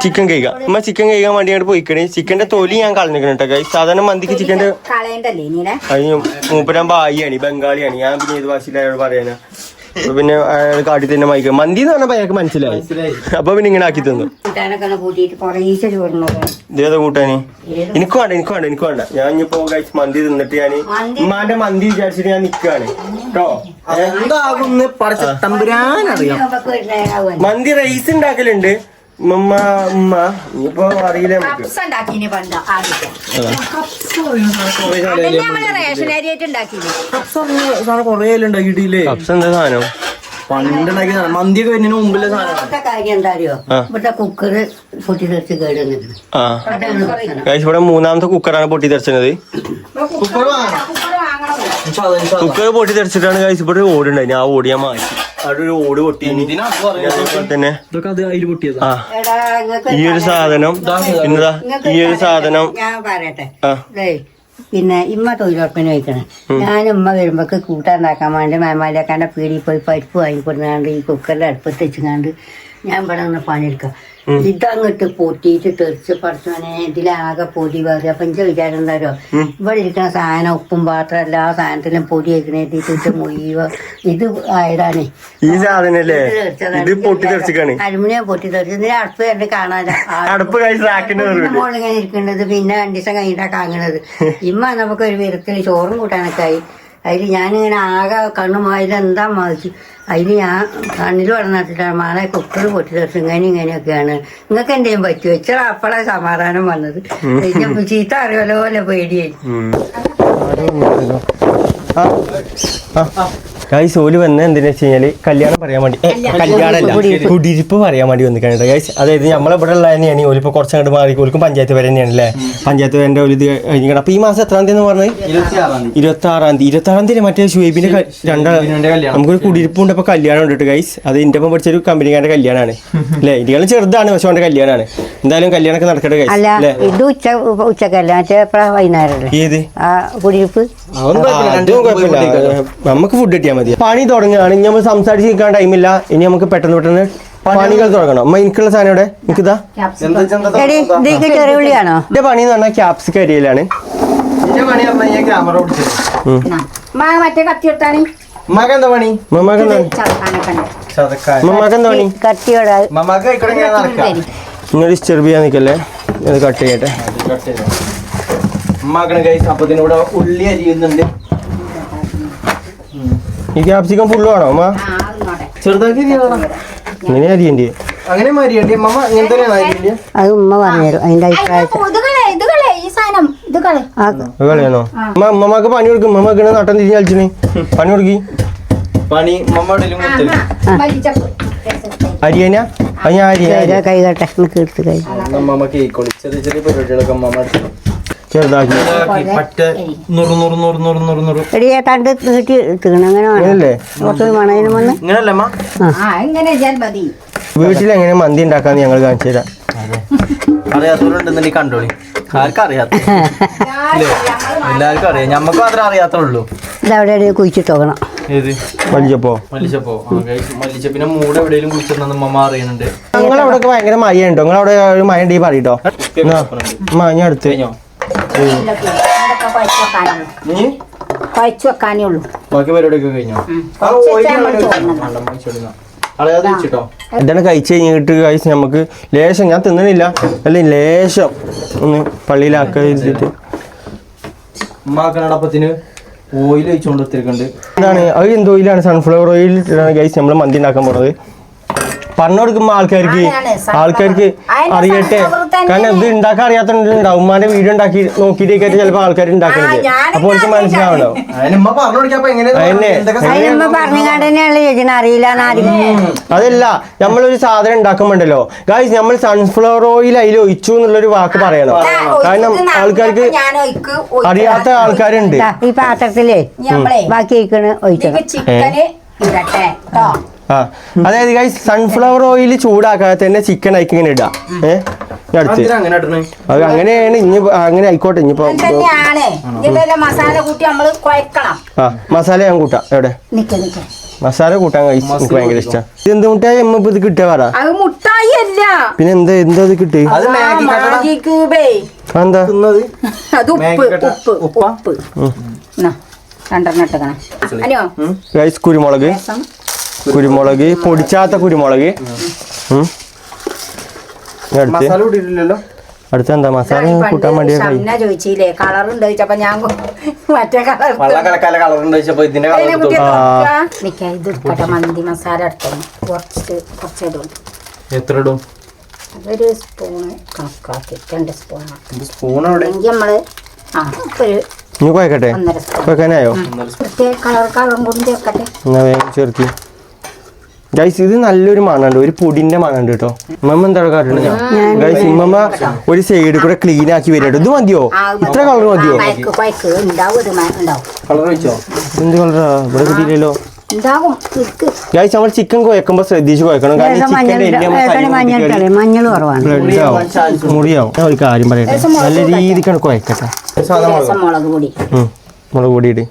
ചിക്കൻ കഴിക്കാം. ഉമ്മ ചിക്കൻ കഴിക്കാൻ വേണ്ടി അങ്ങോട്ട് പോയിക്കണേ. ചിക്കന്റെ തൊലി ഞാൻ കളഞ്ഞിരിക്കണം കേട്ടോ ഗൈസ്. സാധാരണ മന്തിക്ക് ചിക്കന്റെ അതിന് മൂപ്പരാൻ ബായിയാണ്, ബംഗാളിയാണ്. ഞാൻ പിന്നെ ഏത് ഭാഷയിലായോട് പറയാനാ. പിന്നെ കാട്ടി തന്നെ മൈക്ക് മന്തി എന്ന് പറഞ്ഞപ്പോ അയാൾക്ക് മനസ്സിലായി. അപ്പൊ പിന്നെ ഇങ്ങനെ ആക്കി തന്നു. ഇതേതാ കൂട്ടാന്? എനിക്ക് വേണ്ട. ഞാൻ ഇനിയിപ്പോ കഴിച്ച് മന്തി തിന്നിട്ട് ഞാൻ ഉമ്മാന്റെ മന്തി വിചാരിച്ചിട്ട് ഞാൻ നിക്കാണ് കേട്ടോ. മന്തി റൈസ് ഉണ്ടാക്കലുണ്ട് ഇനിയിപ്പോ അറിയില്ല. കൊറേ ഉണ്ടാക്കിയിട്ടില്ലേ കപ്സ്? എന്താ സാധനം? പണ്ടുണ്ടാക്കിയ മന്തിയൊക്കെ വരുന്നതിന് മുമ്പിലെ സാധനം. കാര്യം എന്താ അറിയോ? ഇവിടെ കുക്കറ് പൊട്ടിത്തെറിച്ച് കേട് വന്നിട്ടുണ്ട്. ഇവിടെ 3ാമത്തെ കുക്കറാണ് പൊട്ടിത്തെറിച്ചത്. കുക്കർ പൊട്ടിത്തെറിച്ചിട്ടാണ് കഴിച്ച് ഇവിടെ ഓടുണ്ടായി. ആ ഓടി ഞാൻ മാറ്റി. അവിടെ ഒരു ഓട് പൊട്ടി. തന്നെ ഈ ഒരു സാധനം പിന്നെതാ ഈ ഒരു സാധനം ഞാൻ പറയട്ടെ. പിന്നെ ഇമ്മ തൊഴിലുറപ്പിന് വയ്ക്കണം. ഞാൻ ഉമ്മ വരുമ്പോക്ക് കൂട്ടാണ്ടാക്കാൻ വേണ്ടി മേമാലിയാക്കാൻ്റെ പീടിയിൽ പോയി പരിപ്പ് വാങ്ങിക്കൊടുങ്ങാണ്ട് ഈ കുക്കറിൽ അടുപ്പത്ത് വെച്ചുകൊണ്ട് ഞാൻ ഇവിടെ നിന്ന് പണിയെടുക്കാം. ഇതങ്ങോട്ട് പൊട്ടിയിട്ട് തെറിച്ച് പഠിച്ചോനെ ഇതിലാകെ പൊടി വേറെ. അപ്പൊ എന്റെ വിചാരം എന്താരോ, ഇവിടെ ഇരിക്കുന്ന സാധനം ഉപ്പും പാത്രം എല്ലാ സാധനത്തിലും പൊടി വെക്കണേറ്റിട്ട് മുഴുവ ഇത് ആയതാണ് ഈ സാധനല്ലേ. അലുമിനിയം പൊട്ടിത്തെറിച്ച് ഇതിന് അടുപ്പ് കണ്ട് കാണാൻ മോളിങ്ങനെ ഇരിക്കേണ്ടത്. പിന്നെ 2 ദിവസം കഴിഞ്ഞിട്ടാ കാണുന്നത്. ഇമ്മ നമുക്ക് ഒരു വിരത്തിൽ ചോറും കൂട്ടാനൊക്കെ ആയി. അതിൽ ഞാനിങ്ങനെ ആകെ കണ്ണുമാതിരി എന്താ മതിച്ചു. അതിന് ഞാൻ കണ്ണിൽ വളർന്നിട്ടിട്ടാണ് മാളെ കുക്കർ പൊട്ടിത്തെറിച്ച് ഇങ്ങനെയൊക്കെയാണ്. നിങ്ങൾക്ക് എന്തെങ്കിലും പറ്റുമോ? വെച്ചാൽ അപ്പോഴാണ് സമാധാനം വന്നത്. ചീത്ത അറിയാലോ പോലെ പേടിയായി. ഗൈസ് ഓല് വന്ന എന്തിനാ വെച്ച് കഴിഞ്ഞാല് കല്യാണം പറയാൻ വേണ്ടി, കല്യാണമല്ല കുടിയിരിപ്പ് പറയാൻ വേണ്ടി വന്നിട്ടുണ്ട് ഗൈസ്. അതായത് നമ്മളിവിടെ ഉള്ള തന്നെയാണ്. ഓലിപ്പോ കുറച്ചങ്ങോട്ട് മാറി ഓൽക്കും പഞ്ചായത്ത് വരെ തന്നെയാണ് അല്ലേ. പഞ്ചായത്ത് വരെ ഒരു ഇത് കഴിഞ്ഞിട്ട്. അപ്പൊ ഈ മാസം എത്രാം തീയതി എന്ന് പറഞ്ഞത്? 26 തീയതി മറ്റേ ഷുഹൈബിന്റെ നമുക്കൊരു കുടിയിരിപ്പുണ്ട്. അപ്പൊ കല്യാണം ഉണ്ട് ഗൈസ്. അത് എന്റെ ഒപ്പം പഠിച്ചൊരു കമ്പനിക്കാരുടെ കല്യാണമാണ് അല്ലേ. ഇതികളും ചെറുതാണ് പക്ഷെ അവന്റെ കല്യാണമാണ്. എന്തായാലും കല്യാണമൊക്കെ നടക്കട്ടെ ഗൈസ് അല്ലേ. ഇത് ഉച്ചക്കല്ല വൈകുന്നേരം. ഏത് കുടിയിരിപ്പ്? അതൊന്നും കുഴപ്പമില്ല, നമുക്ക് ഫുഡ് കിട്ടിയാൽ മതി. പണി തുടങ്ങുകയാണ്. ഇനി നമ്മൾ സംസാരിച്ച് നിൽക്കാൻ ടൈമില്ല. ഇനി നമുക്ക് പെട്ടെന്ന് പണികൾ തുടങ്ങണം. അമ്മ എനിക്കുള്ള സാധനം ഇവിടെ എനിക്കിതാ ചെറിയുള്ളിയാണോ? എന്റെ പണി എന്ന് പറഞ്ഞാൽ ക്യാപ്സിക്കം അരിയലാണ്. മറ്റേ കത്തി എടുത്താണ് മമ്മക്ക് എന്താ പണി? മമ്മക്ക് എന്താ പണി? കത്തിയോടെ നിങ്ങൾ ഡിസ്റ്റർബ് ചെയ്യാൻ നിൽക്കല്ലേ, ഇത് കട്ട് ചെയ്യട്ടെ. അപ്പത്തിനൂടെ ഉള്ളി അരിയുന്നുണ്ട്. ഈ ക്യാപ്സിക്കം ഫുള്ള് വേണോ അമ്മ? ചെറുതാക്കി ഇങ്ങനെ അരിയണ്ടേ? അങ്ങനെ മരിയണ്ടി മമ്മ ഇങ്ങനെ തന്നെയാണ് അരിയണ്ടി. അത് ഉമ്മ പറഞ്ഞുതരും അതിന്റെ അഭിപ്രായത്തിൽ. കളിയാണോ അമ്മമ്മക്ക് പണി കൊടുക്കും. അമ്മമ്മക്ക് നട്ടം തിരിഞ്ഞ് കളിച്ചിന് പണി കൊടുക്കി. പണി മമ്മ അരിയനാ അത് ഞാൻ അരിയാ കൈ കട്ടെ എടുത്ത് കൈ അമ്മമ്മ കേക്കോളി. ചെറിയ ചെറിയ പരിപാടികളൊക്കെ അമ്മമ്മ ചെറുതാക്കി പറ്റ നുറു എടിയെ തണ്ട് നീട്ടി എടുത്തുക്കണം. അങ്ങനെ അങ്ങനല്ലേ? കുറച്ച് മണയിലും വന്ന് ഇങ്ങനല്ലേ അമ്മ? വീട്ടിലെങ്ങനെ മന്തി ഉണ്ടാക്കാന്ന് ഞങ്ങൾ കാണിച്ചു തരാം. അറിയാത്തവരുണ്ടെന്നുണ്ടെങ്കിൽ കണ്ടോളി. ആർക്കും അറിയാത്ത എല്ലാവർക്കും അറിയാം. ഞമ്മക്ക് മാത്രമേ അറിയാത്തുള്ളൂ. ഇതവിടെ കുഴിച്ചിട്ടോക്കണം. ഏത് മല്ലിച്ചപ്പോ? മല്ലിച്ചപ്പിന്റെ മൂട് എവിടെയെങ്കിലും കുഴിച്ചിട്ടുണ്ടെന്ന് അമ്മ അറിയുന്നുണ്ട്. ഞങ്ങളവിടെ ഭയങ്കര മഴ ഉണ്ടോ? നിങ്ങളവിടെ ഒരു മഴ ഉണ്ടെങ്കിൽ പറയട്ടോ. ഞാൻ അടുത്ത് കുഴച്ചു വെക്കാനേ ഉള്ളൂ. ബാക്കി പരിപാടിയൊക്കെ കഴിഞ്ഞോ? ഇതാണ് കഴിച്ച് കഴിഞ്ഞിട്ട് കഴിച്ച് നമുക്ക് ലേശം, ഞാൻ തിന്നണില്ല അല്ലെ, ലേശം ഒന്ന് പള്ളിയിലാക്കിട്ട് ഉമ്മാക്കണടപ്പത്തിന് ഓയിൽ ഒഴിച്ചുകൊണ്ട് ഒത്തിരിക്കുന്നുണ്ട്. എന്താണ് അത്? എന്ത് ഓയിലാണ്? സൺഫ്ലവർ ഓയിൽ ഇട്ടാണ് കഴിച്ച് നമ്മൾ മന്തി ഉണ്ടാക്കാൻ പോണത്. പറഞ്ഞു കൊടുക്കുമ്പോ ആൾക്കാർക്ക് അറിയട്ടെ. കാരണം ഇത് ഉണ്ടാക്കാൻ അറിയാത്തതുണ്ടാവും. ഉമ്മാന്റെ വീഡിയോ ഉണ്ടാക്കി നോക്കിയിട്ടേക്കായിട്ട് ചിലപ്പോ ആൾക്കാർ ഉണ്ടാക്കണത്. അപ്പോൾ അവർക്ക് മനസ്സിലാവണോ? അതല്ല, നമ്മളൊരു സാധനം ഉണ്ടാക്കുമ്പോണ്ടല്ലോ ഗായ്സ്, നമ്മൾ സൺഫ്ലവർ ഓയിൽ അതിൽ ഒഴിച്ചു എന്നുള്ളൊരു വാക്ക് പറയണം. കാരണം ആൾക്കാർക്ക് അറിയാത്ത ആൾക്കാരുണ്ട്. ഈ പാത്രത്തിലേ ബാക്കി അതായത് ഗൈസ് സൺഫ്ലവർ ഓയിൽ ചൂടാക്കാതെ തന്നെ ചിക്കൻ ആയിക്ക് ഇങ്ങനെ ഇടാം. അടുത്ത് അത് അങ്ങനെയാണ്. ഇനി അങ്ങനെ ആയിക്കോട്ടെ. ഇനിയിപ്പോ മസാല ഞാൻ കൂട്ടാം. എവിടെ മസാല കൂട്ടാൻ കഴിച്ച് എനിക്ക് ഭയങ്കര ഇഷ്ടം. ഇത് എന്ത് മുട്ടായി അമ്മ ഇത് കിട്ടിയ പറ? മുട്ടായി അല്ല പിന്നെ എന്താ ഇത് കിട്ടി? എന്താ ഗൈസ്? കുരുമുളക് പൊടിച്ചാത്ത കുരുമുളക്. അടുത്ത എന്താ മസാല കൂട്ടാൻ വേണ്ടി ചോദിച്ചില്ലേ കളർ ഉണ്ട് ചോദിച്ചപ്പോ ഞാൻ മറ്റേ കളർ മന്തി മസാല എടുത്തോ. കുറച്ചിടും. എത്ര ഇടും? ഒരു സ്പൂണ് കണക്കാക്കി 2 സ്പൂണെങ്കിൽ നമ്മള് ഇനി കുഴക്കട്ടെ? കുഴക്കാനായോ? കളറും കൂടി ചേർക്കട്ടെ. എന്നാ വേഗം ചേർത്തി ഗൈസ്. ഇത് നല്ലൊരു മണുണ്ട്, ഒരു പൊടിന്റെ മണുണ്ട് കേട്ടോ. ഉമ്മ എന്താ കാട്ടുന്നത്? ഗൈസ് ഉമ്മ ഒരു സൈഡ് കൂടെ ക്ലീൻ ആക്കി വരും. ഇത് മതിയോ? ഇത്ര കളർ മതിയോ? എന്ത് കളറാ? ഇവിടെ കിട്ടിയില്ലല്ലോ ഗൈസ്. നമ്മൾ ചിക്കൻ കുഴക്കുമ്പോ ശ്രദ്ധിച്ച് കുഴക്കണം. കാരണം മഞ്ഞൾ കുറവാണ്, മുറിയാവും. ഞാൻ ഒരു കാര്യം പറയട്ടെ, നല്ല രീതിക്കാണ് കുഴക്കട്ടെ. മുളക് പൊടി ഇട്.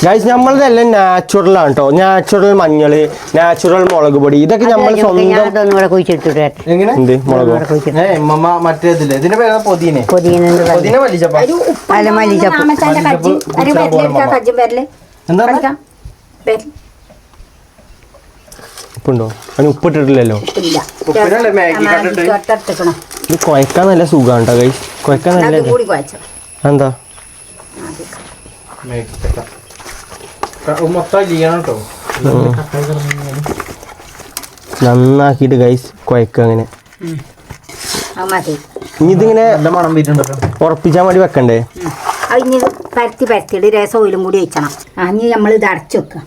ഗൈസ് നമ്മളതെല്ലാം നാച്ചുറൽ ആണ് കേട്ടോ. നാച്ചുറൽ മഞ്ഞള്, നാച്ചുറൽ മുളക് പൊടി, ഇതൊക്കെ നമ്മൾ സ്വന്തം. എന്ത് മുളക്? മറ്റേതില്ലേ ഇതിന്റെ പേര്? ഉപ്പുണ്ടോ? അതിന് ഉപ്പിട്ടിട്ടില്ലല്ലോ. ഇത് കുഴക്കാൻ നല്ല സുഖമാണ് കേട്ടോ ഗൈസ്. കുഴക്കാൻ നല്ല എന്താ നന്നാക്കിട്ട് ഗൈസ് കുഴക്കുക. അങ്ങനെ ഇനി ഇതിങ്ങനെ ഉറപ്പിച്ചാൻ വേണ്ടി വെക്കണ്ടേ? പരത്തിട്ട് രസം ഓയിലും കൂടി വെച്ചണം. അഞ്ഞ് നമ്മൾ ഇത് അടച്ചു വെക്കുക.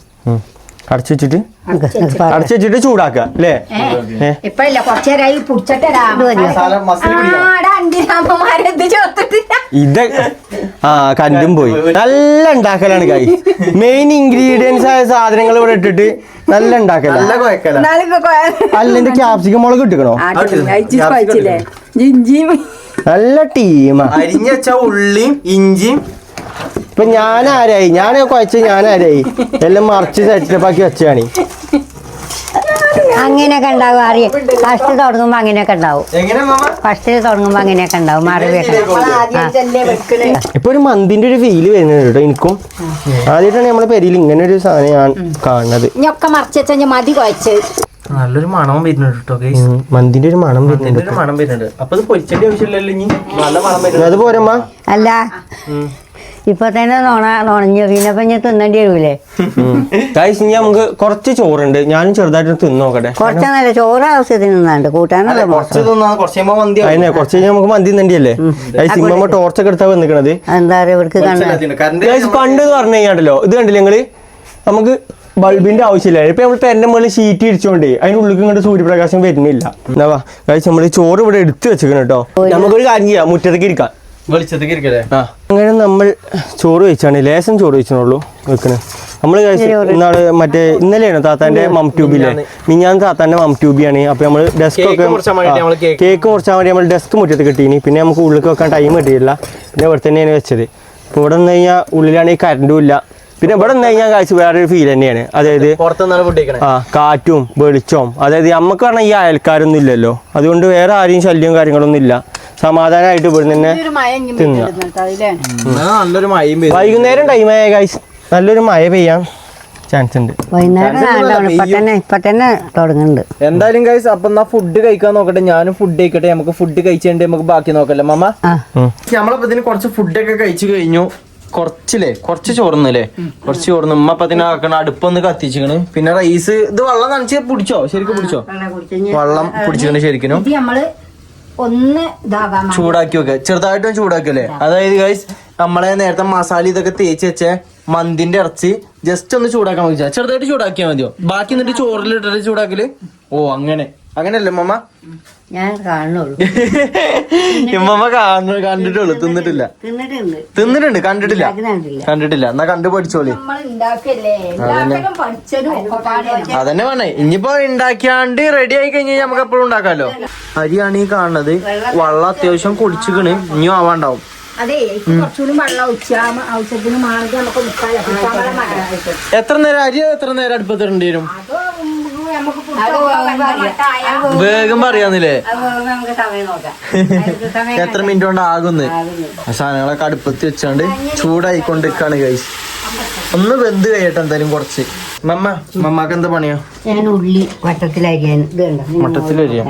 അടച്ചു വെച്ചിട്ട് ചൂടാക്കുക അല്ലേ? ഇപ്പഴല്ല കുറച്ചേരായി പുടിച്ചട്ടാ. ഇത് കണ്ടും പോയി. നല്ല ഉണ്ടാക്കലാണ് ഗൈസ്. മെയിൻ ഇൻഗ്രീഡിയൻസ് ആയ സാധനങ്ങൾ ഇവിടെ ഇട്ടിട്ട് നല്ല ഉണ്ടാക്കല. അല്ല എന്റെ ക്യാപ്സിക്കം മുളക് ഇട്ടിക്കണോ? ജിഞ്ചിയും നല്ല ടീമാ. അരിഞ്ഞ ഉള്ളിയും ഇഞ്ചിയും ഇപ്പൊ ഞാനാരായി കുഴച്ച് ഞാനാരായി എല്ലാം മറിച്ച് സെറ്റപ്പാക്കി വെച്ചാണ്. അങ്ങനെയൊക്കെ ഉണ്ടാവും അറിയാം. ഫസ്റ്റ് തുടങ്ങുമ്പോ അങ്ങനെയൊക്കെ ഉണ്ടാവും. ഫസ്റ്റ് തുടങ്ങുമ്പോ അങ്ങനെയൊക്കെ ഉണ്ടാവും. മാറി ഇപ്പൊ ഒരു മന്തിന്റെ ഒരു ഫീല് വരുന്നുണ്ട് കേട്ടോ എനിക്കും. ആദ്യമായിട്ടാണ് നമ്മളെ പെരിയിൽ ഇങ്ങനെ ഒരു സാധനം ഞാൻ കാണുന്നത്. ഒക്കെ മറിച്ച് വെച്ചാൽ മതി കുഴച്ച്. നല്ലൊരു മണം വരുന്നുണ്ട് കേട്ടോ ഗൈസ്. മന്തിന്റെ ഒരു മണം വരുന്നുണ്ട്. മണം വരുന്നുണ്ട്. അപ്പൊ ഇത് പൊരിച്ചേണ്ട ആവശ്യമില്ലല്ലോ ഇനി. നല്ല മണം വരുന്നത്. അത് പോരമ്മ. അല്ല ഇപ്പൊ തന്നെ നുണഞ്ഞു പിന്നെ ഞാൻ തിന്നേണ്ടി വരൂലേ. ഇനി നമുക്ക് കുറച്ച് ചോറുണ്ട്, ഞാനും ചെറുതായിട്ട് തിന്നു നോക്കട്ടെ. കുറച്ചൊന്നല്ല, ചോറ് ആവശ്യത്തിന് നിന്നാണ്ട് കൂട്ടാനല്ല. അതിനെ കുറച്ച് കഴിഞ്ഞാൽ നമുക്ക് മന്തി തിന്നണ്ടിയല്ലേ. സിനിമ ടോർച്ചൊക്കെ എടുത്താ വന്നിക്കണത്. എന്താ പറയാ ഇവർക്ക് പണ്ട് പറഞ്ഞു കഴിഞ്ഞാണ്ടല്ലോ ഇത് കണ്ടില്ല നിങ്ങള്, നമുക്ക് ബൾബിന്റെ ആവശ്യമില്ല. ഇപ്പൊ നമ്മൾ പെരന്റെ മുകളിൽ ഷീറ്റ് ഇടിച്ചോണ്ടേ അതിനുള്ളിൽ ഇങ്ങോട്ട് സൂര്യപ്രകാശം വരുന്നില്ല. എന്നാ കഴിച്ച് നമ്മള് ചോറ് ഇവിടെ എടുത്തു വെച്ചിരിക്കണം കേട്ടോ. നമുക്കൊരു കാര്യം ചെയ്യാം, മുറ്റത്തേക്ക് ഇരിക്കാം. അങ്ങനെ നമ്മൾ ചോറ് വെച്ചാണ്, ലേശം ചോറ് വെച്ചോളൂ വെക്കണേ. നമ്മള് ഇന്നാള് മറ്റേ ഇന്നലെയാണ് താത്താന്റെ മം ട്യൂബില്ലേ, മിഞ്ഞാന്ന് താത്താന്റെ മം ട്യൂബിയാണ്. അപ്പൊ നമ്മള് ഡെസ്ക് ഒക്കെ കേക്ക് മുറിച്ചാൽ വേണ്ടി നമ്മൾ ഡെസ്ക് മുറ്റത്ത് കിട്ടീനി. പിന്നെ നമുക്ക് ഉള്ളിൽ വെക്കാൻ ടൈം കിട്ടിയില്ല. പിന്നെ ഇവിടെ തന്നെയാണ് വെച്ചത്. ഇപ്പൊ ഇവിടെ നിന്ന് കഴിഞ്ഞാൽ ഉള്ളിലാണെങ്കിൽ കറണ്ടും ഇല്ല. പിന്നെ ഇവിടെ നിന്ന് കഴിഞ്ഞാൽ കഴിച്ച് വേറൊരു ഫീൽ തന്നെയാണ്. അതായത് കാറ്റും വെളിച്ചവും. അതായത് നമുക്ക് പറഞ്ഞാൽ ഈ അയൽക്കാരൊന്നും ഇല്ലല്ലോ, അതുകൊണ്ട് വേറെ ആരെയും ശല്യവും കാര്യങ്ങളൊന്നും ഇല്ല. സമാധാനമായിട്ട് ഇവിടെ തന്നെ തിന്നാം. വൈകുന്നേരം ടൈമായ ഗൈസ് നല്ലൊരു മഴ പെയ്യാൻ ചാൻസ് ഉണ്ട്. വൈകുന്നേരം ഇപ്പൊ തന്നെ തുടങ്ങുന്നുണ്ട്. എന്തായാലും ഗൈസ് അപ്പൊ എന്നാ ഫുഡ് കഴിക്കാൻ നോക്കട്ടെ. ഞാനും ഫുഡ് കഴിക്കട്ടെ. നമുക്ക് ഫുഡ് കഴിച്ചിട്ട് നമുക്ക് ബാക്കി നോക്കല്ലേ മമ്മ. നമ്മളപ്പോ ഇതിന് കുറച്ച് ഫുഡൊക്കെ കഴിച്ചു കഴിഞ്ഞു. കുറച്ച് ചോറുന്നല്ലേ, കുറച്ച് ചോറുന്നു. ഉമ്മ അപ്പൊ അതിനാക്കണ അടുപ്പൊന്ന് കത്തിച്ചിക്കണ്. പിന്നെ റൈസ് ഇത് വെള്ളം നനച്ച് പിടിച്ചോ, ശരിക്കും പിടിച്ചോ? വെള്ളം പിടിച്ചിക്കണ് ശരിക്കും. ഒന്ന് ചൂടാക്കി വെക്ക, ചെറുതായിട്ടും ചൂടാക്കല്ലേ. അതായത് ഗൈസ് നമ്മളെ നേരത്തെ മസാല ഇതൊക്കെ തേച്ച് വെച്ച മന്തിന്റെ ഇറച്ചി ജസ്റ്റ് ഒന്ന് ചൂടാക്കാൻ വെച്ചാ ചെറുതായിട്ട് ചൂടാക്കിയാൽ മതിയോ? ബാക്കി എന്നിട്ട് ചോറിലിട്ടിട്ട് ചൂടാക്കല്. ഓ അങ്ങനെയല്ലേ മമ്മ? ഞാൻ കാണുള്ളൂ. മമ്മ കണ്ടിട്ടുള്ളൂ, തിന്നിട്ടില്ല. കണ്ടിട്ടില്ല. എന്നാ കണ്ടു പഠിച്ചോളി. അതന്നെ പറഞ്ഞേ. ഇനിയിപ്പോ ഉണ്ടാക്കിയാണ്ട് റെഡി ആയി കഴിഞ്ഞാൽ നമുക്ക് എപ്പോഴും ഉണ്ടാക്കാലോ. അരിയാണ് ഈ കാണുന്നത്. വെള്ളം അത്യാവശ്യം കുടിച്ചിക്കണ്, ഇനിയും ആവാണ്ടാവും. അതെ കുറച്ചുകൂടി വെള്ളം ആവശ്യത്തിന് മാറി നമുക്ക് എത്ര നേരം അടുപ്പത്തിടേണ്ടി വരും? വേഗം പറയാന്നില്ലേ? എത്ര മിനിറ്റ് കൊണ്ട് ആകുന്നു? സാധനങ്ങളൊക്കെ അടുപ്പത്ത് വെച്ചാണ്ട് ചൂടായിക്കൊണ്ടിരിക്കാണ് ഗൈസ്. ഒന്ന് വെന്ത് കഴിയട്ടെ എന്തായാലും കുറച്ച്. മമ്മക്ക് എന്താ പണിയാ? ഞാൻ ഉള്ളി വട്ടത്തിലരിയാൻ. വട്ടത്തിലരിയാ?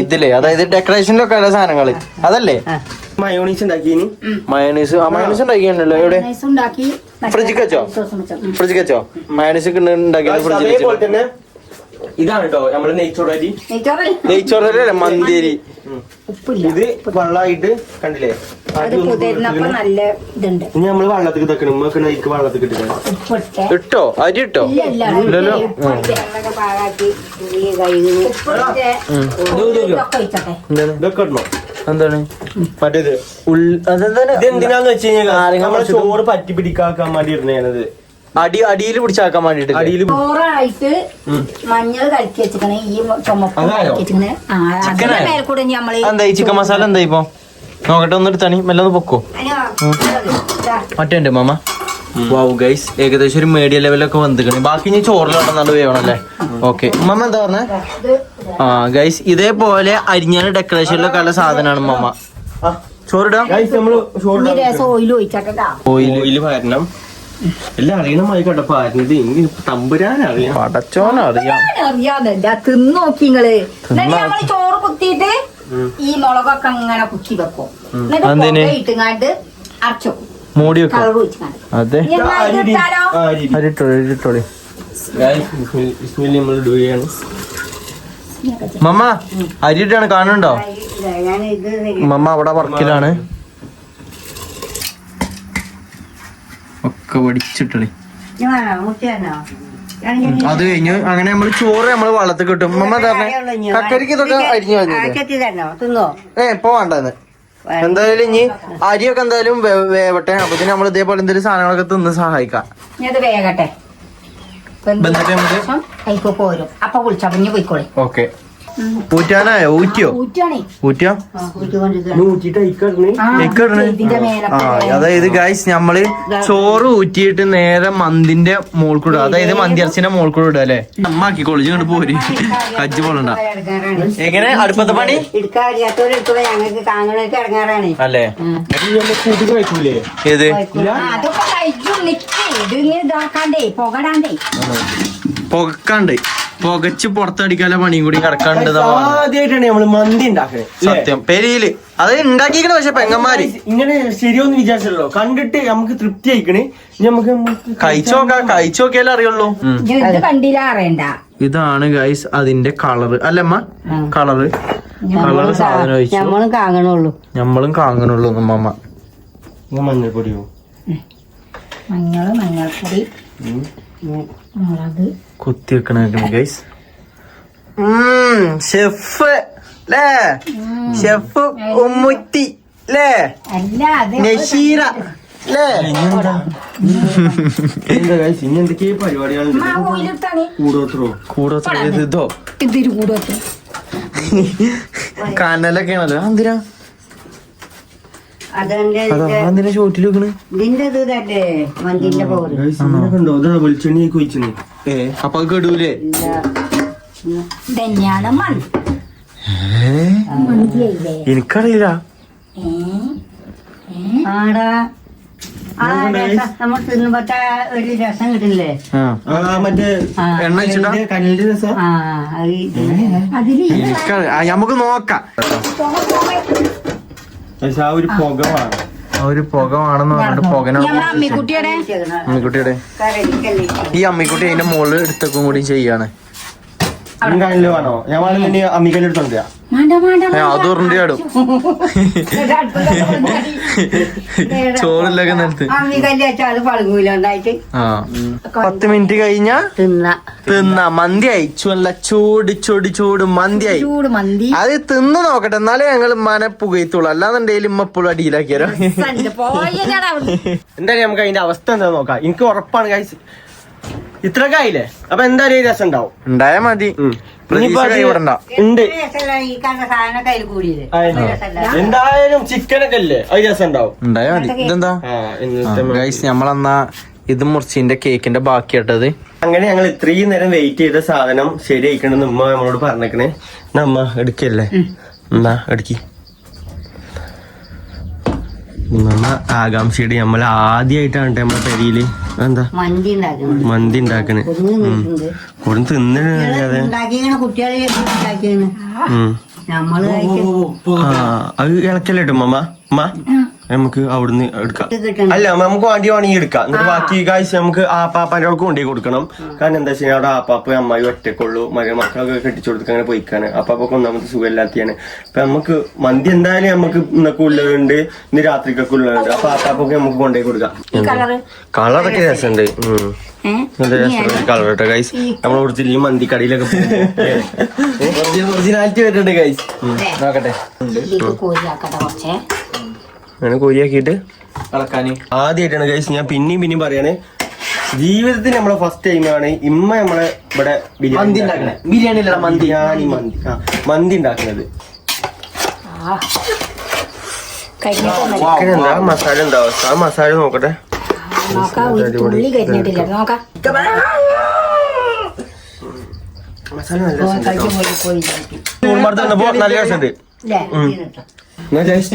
ഇതില്ലേ, അതായത് ഡെക്കറേഷനിലൊക്കെ ഉള്ള സാധനങ്ങള് അതല്ലേ? മയോണീസ് ഉണ്ടാക്കി. മയോണീസ് ഉണ്ടാക്കിയാണല്ലോ. എവിടെ? ഫ്രിഡ്ജിക്ക് വെച്ചോ? മയോണീസ് ഉണ്ടാക്കിയത് ഫ്രിഡ്ജിൽ വെച്ചോ? ഇതാണ് കേട്ടോ നമ്മള് നെയ്ച്ചോറരി. നെയ്ച്ചോറല്ലേ മന്തിയരി. ഇത് വെള്ളമായിട്ട് കണ്ടില്ലേ? നല്ല ഇതുണ്ട്. ഇനി നമ്മള് വെള്ളത്തിൽ തക്കണം. വെള്ളത്തിൽ ഇട്ടോ? അരി ഇട്ടോ? ഇല്ലല്ലോ. ഇതൊക്കെ ഇടണോ? എന്താണ് മറ്റേത്? ഇതെന്തിനാന്ന് വെച്ച് കഴിഞ്ഞാൽ നമ്മളെ ചോറ് പറ്റി പിടിക്കാക്കാൻ വേണ്ടി ഇടുന്നത്. അടിയിൽ പിടിച്ചാക്കാൻ വേണ്ടിട്ട്. അടിയിൽ ചോറായിട്ട് മഞ്ഞൾ കലക്കി വെച്ചിക്കണേ. ഈ ചുമപ്പ് എന്താ ഈ ചിക്കൻ മസാല എന്താ ഇപ്പൊ? നോക്കട്ടെ, ഒന്ന് എടുത്താണി മെല്ലെ ഒന്ന് പൊക്കോ. മറ്റേ മാമ. വാവ് ഗൈസ്, ഏകദേശം ഒരു മീഡിയം ലെവലൊക്കെ വന്നിക്കണേ. ബാക്കി ഇനി ചോറിലോട്ടെന്നാണ്ട് വേണല്ലേ? ഓക്കെ. മമ്മ എന്താ പറഞ്ഞേ? ഗൈസ് ഇതേപോലെ അരിഞ്ഞാല് ഡെക്കറേഷനിലൊക്കെ ഉള്ള സാധനമാണ് മമ്മ. ചോറിടാം. ഓയില് വരണം. എല്ലാം അറിയണമായി കേട്ടപ്പോ ആയിരുന്നത് തമ്പുരാനറിയാം. അറിയാതല്ല തിന്ന് നോക്കി നിങ്ങള്. നമ്മള് ചോറ് കുത്തിയിട്ട് ഈ മുളകൊക്കെ അങ്ങനെ കുത്തി വെക്കും. ഇട്ടുങ്ങാണ്ട് അരച്ചു മൂടി വെക്കും. അതെ, അരിട്ടോളി. മമ്മ അരിയിട്ടാണ് കാണുന്നുണ്ടോ? മമ്മ അവിടെ വർക്കിലാണ്. ഒക്കെ വടിച്ചിട്ടളി. അത് കഴിഞ്ഞു. അങ്ങനെ നമ്മള് ചോറ് നമ്മള് വള്ളത്തിൽ കിട്ടും. മമ്മ പറഞ്ഞേ കക്കരിക്ക് ഇതൊക്കെ അരിഞ്ഞു ഇപ്പൊ വേണ്ടെന്ന്. എന്തായാലും ഇനി അരിയൊക്കെ എന്തായാലും വേവട്ടെ. അപ്പൊ നമ്മൾ ഇതേപോലെ എന്തെങ്കിലും സാധനങ്ങളൊക്കെ തിന്ന് സഹായിക്കാം. വേഗട്ടെ. ഓക്കെ. ഊറ്റാനായോ? ഊറ്റിയോ? ഊറ്റാണേ. ഊറ്റിയോ? ഇതിന്റെ മേലെ അതായത് ഗൈസ് നമ്മള് ചോറ് ഊറ്റിയിട്ട് നേരെ മന്തിന്റെ മോൾക്കൂടെ, അതായത് മന്തി ഇറച്ചിന്റെ മോൾക്കൂടെ ഇടുക അല്ലേ? അമ്മാക്കി കൊളിച്ച് കണ്ട് പോര് കജ്ജ് പോലണ്ട. എങ്ങനെ അടുപ്പത്തെ പണി എടുക്കാറിയാത്തോരെടുക്കുമ്പോ ഞങ്ങൾക്ക് കാങ്ങണൊക്കെ ഇറങ്ങാറാണ്. അല്ലേ? ഏത് അതൊക്കെ കഴിച്ചു ഇതിങ്ങനെ ഇതാക്കാണ്ടേ പുകടാണ്ടേ. പുകക്കാണ്ട് പുകച്ച് പുറത്തടിക്കാനുള്ള പണിയും കൂടി കിടക്കാണ്ട്. ആദ്യമായിട്ടാണ് നമ്മള് മന്തി ഉണ്ടാക്കുന്നത് സത്യം പെരിയില് അത് ഉണ്ടാക്കിക്കണ. പക്ഷെ പെങ്ങന്മാര് ഇങ്ങനെ ശരിയൊന്നും വിചാരിച്ചല്ലോ, കണ്ടിട്ട് നമുക്ക് തൃപ്തി ആയിക്കണേ. നമുക്ക് കഴിച്ചോക്കിയാലേ അറിയുള്ളൂ. ഇത് കണ്ടില്ല അറിയണ്ട. ഇതാണ് ഗൈസ് അതിന്റെ കളറ് അല്ലമ്മ, കളറ് സാധനം ഒഴിച്ചു. നമ്മളും കാങ്ങണുള്ളൂ. നമ്മളും കാങ്ങനുള്ളൂ നമ്മമ്മ. മഞ്ഞൾപ്പൊടിയോ മഞ്ഞൾപ്പൊടി മുളക് കുത്തി വെക്കണ ഗൈസ്. ഷെഫ് ല്ലേ? ഷെഫ് ഉമ്മുറ്റി ല്ലേ? അല്ല അത് നഷീറ ല്ലേ? എന്താ ഇനി എന്തൊക്കെയാ പരിപാടികളുണ്ട്? കൂടോത്രോ ഇതോ ഇതിരി കൂടോത്ര കനലൊക്കെയാണല്ലോ. എന്തിനാ അതിന്റെ ചോട്ടിൽ വെക്കണ്? ഇതിന്റെ ഇത് തന്നെ മന്തിന്റെ പൗര്. കണ്ടോ അതാ വെളിച്ചെണ്ണി കൊയിച്ചെണ്ണി. അപ്പൊ അത് കെടൂലേ? തന്നെയാണ് മന്തി. എനിക്കറിയില്ല. ആടാ ആ രസം നമ്മൾ തിന്നുമ്പത്തെ ഒരു രസം കിട്ടില്ലേ? മറ്റേ എണ്ണ വെച്ചിട്ടാ കനലിന്റെ രസം. ആ അതില് നമുക്ക് നോക്കാം. പക്ഷെ ആ ഒരു പുക വേണം. ആ ഒരു പുക വേണമെന്ന് പറഞ്ഞിട്ട് പുകനെ അമ്മിക്കുട്ടിയുടെ അമ്മിക്കുട്ടിയുടെ ഈ അമ്മിക്കുട്ടി അതിന്റെ മുകളിൽ എടുത്തേക്കും കൂടി ചെയ്യാണ്. കനല് വേണോ? ഞാൻ വേണമെങ്കിൽ അമ്മിക്കല്ലെടുത്തോണ്ടിയാ. അത് ഉരുണ്ടിയാടും. ചോറില്ലൊക്കെ നിലത്ത്. അമ്മിക്കല്ല് വെച്ചാൽ അത് പളങ്ങൂല ഉണ്ടായിട്ട്. 10 മിനിറ്റ് കഴിഞ്ഞാ തിന്ന മന്തിയായി. ചൂട് ചൂട് ചൂട് മന്തിയായി. ചൂട് മന്തി. അത് തിന്ന് നോക്കട്ടെ, എന്നാലേ ഞങ്ങൾ മന പുകയത്തുള്ളൂ. അല്ലാന്നുണ്ടെങ്കിലും ഉമ്മ എപ്പോഴും അടിയിലാക്കിയാലോ. എന്തായാലും നമുക്ക് അതിന്റെ അവസ്ഥ എന്താ നോക്കാം. എനിക്ക് ഉറപ്പാണ് ഗൈസ് ഇത്രയൊക്കെ ആയില്ലേ, അപ്പൊ എന്തായാലും രസം ഉണ്ടാവും. ഉണ്ടായാ മതി. ഉണ്ട് ഈ കണ്ട സാധനമൊക്കെ അതിൽ കൂടിയില്ലേ? എന്തായാലും ചിക്കനൊക്കെ അല്ലേ, അത് രസം ഉണ്ടാവും. ഉണ്ടായാ മതി. ഇതെന്താ ഗൈസ് നമ്മളന്നാ ഇത് മുറിച്ചിന്റെ കേക്കിന്റെ ബാക്കിയാട്ടത്. അങ്ങനെ ഞങ്ങൾ ഇത്രയും നേരം വെയിറ്റ് ചെയ്ത സാധനം ശരിയായിക്കണെന്ന് ഉമ്മ നമ്മളോട് പറഞ്ഞേക്കണേ. നമ്മ എടുക്കല്ലേ? എന്നാ എടുക്കി. നമ്മ ആകാംക്ഷയുടെ നമ്മൾ ആദ്യമായിട്ടാണ് നമ്മളെ പെരിയില് എന്താ മന്തി ഉണ്ടാക്കണേ. ഇവിടെ തിന്നു കുട്ടികളെ നമ്മള് അത് ഇളക്കല്ലേ കേട്ടോ അമ്മ. അമ്മ നമുക്ക് അവിടുന്ന് എടുക്കാം. അല്ല നമുക്ക് വേണമെങ്കിൽ എടുക്കാം. എന്നിട്ട് ബാക്കി കാഴ്ച നമുക്ക് ആപ്പാപ്പാൻ്റെ അവൾക്ക് കൊണ്ടുപോയി കൊടുക്കണം. കാരണം എന്താ വെച്ചാൽ അവിടെ ആപ്പാപ്പ അമ്മായി ഒറ്റക്കുള്ളൂ, മക്കളൊക്കെ കെട്ടിച്ചു കൊടുത്ത് അങ്ങനെ പോയിക്കാണ്. അപ്പാപ്പൊക്കെ ഒന്നാമത്തെ സുഖമില്ലാത്തയാണ്. അപ്പൊ നമുക്ക് മന്തി എന്തായാലും നമുക്ക് ഇന്നൊക്കെ ഉള്ളതുണ്ട്, ഇന്ന് രാത്രിക്കൊക്കെ ഉള്ളതുണ്ട്. അപ്പൊ ആപ്പാപ്പൊക്കെ നമുക്ക് കൊണ്ടുപോയി കൊടുക്കാം. കളറൊക്കെ രസമുണ്ട്. കളർ കേട്ടോ ഗൈസ്. നമ്മളെ കൊടുത്തില്ല ഈ മന്തി കടയിലൊക്കെ ഒറിജിനാലിറ്റി വരുന്നുണ്ട് ഗൈസ്. നോക്കട്ടെ അങ്ങനെ കോരിയാക്കിയിട്ട് ആദ്യമായിട്ടാണ് ഗൈസ്. ഞാൻ പിന്നെയും പറയാണ്, ജീവിതത്തിൽ നമ്മളെ ഫസ്റ്റ് ടൈമാണ് ഇമ്മ നമ്മളെ ഇവിടെ ബിരിയാണി മന്തി ഉണ്ടാക്കുന്നത്. എന്താ മസാല എന്താ അവസ്ഥ? ആ മസാല നോക്കട്ടെ. മസാല നല്ല രസമുണ്ട്.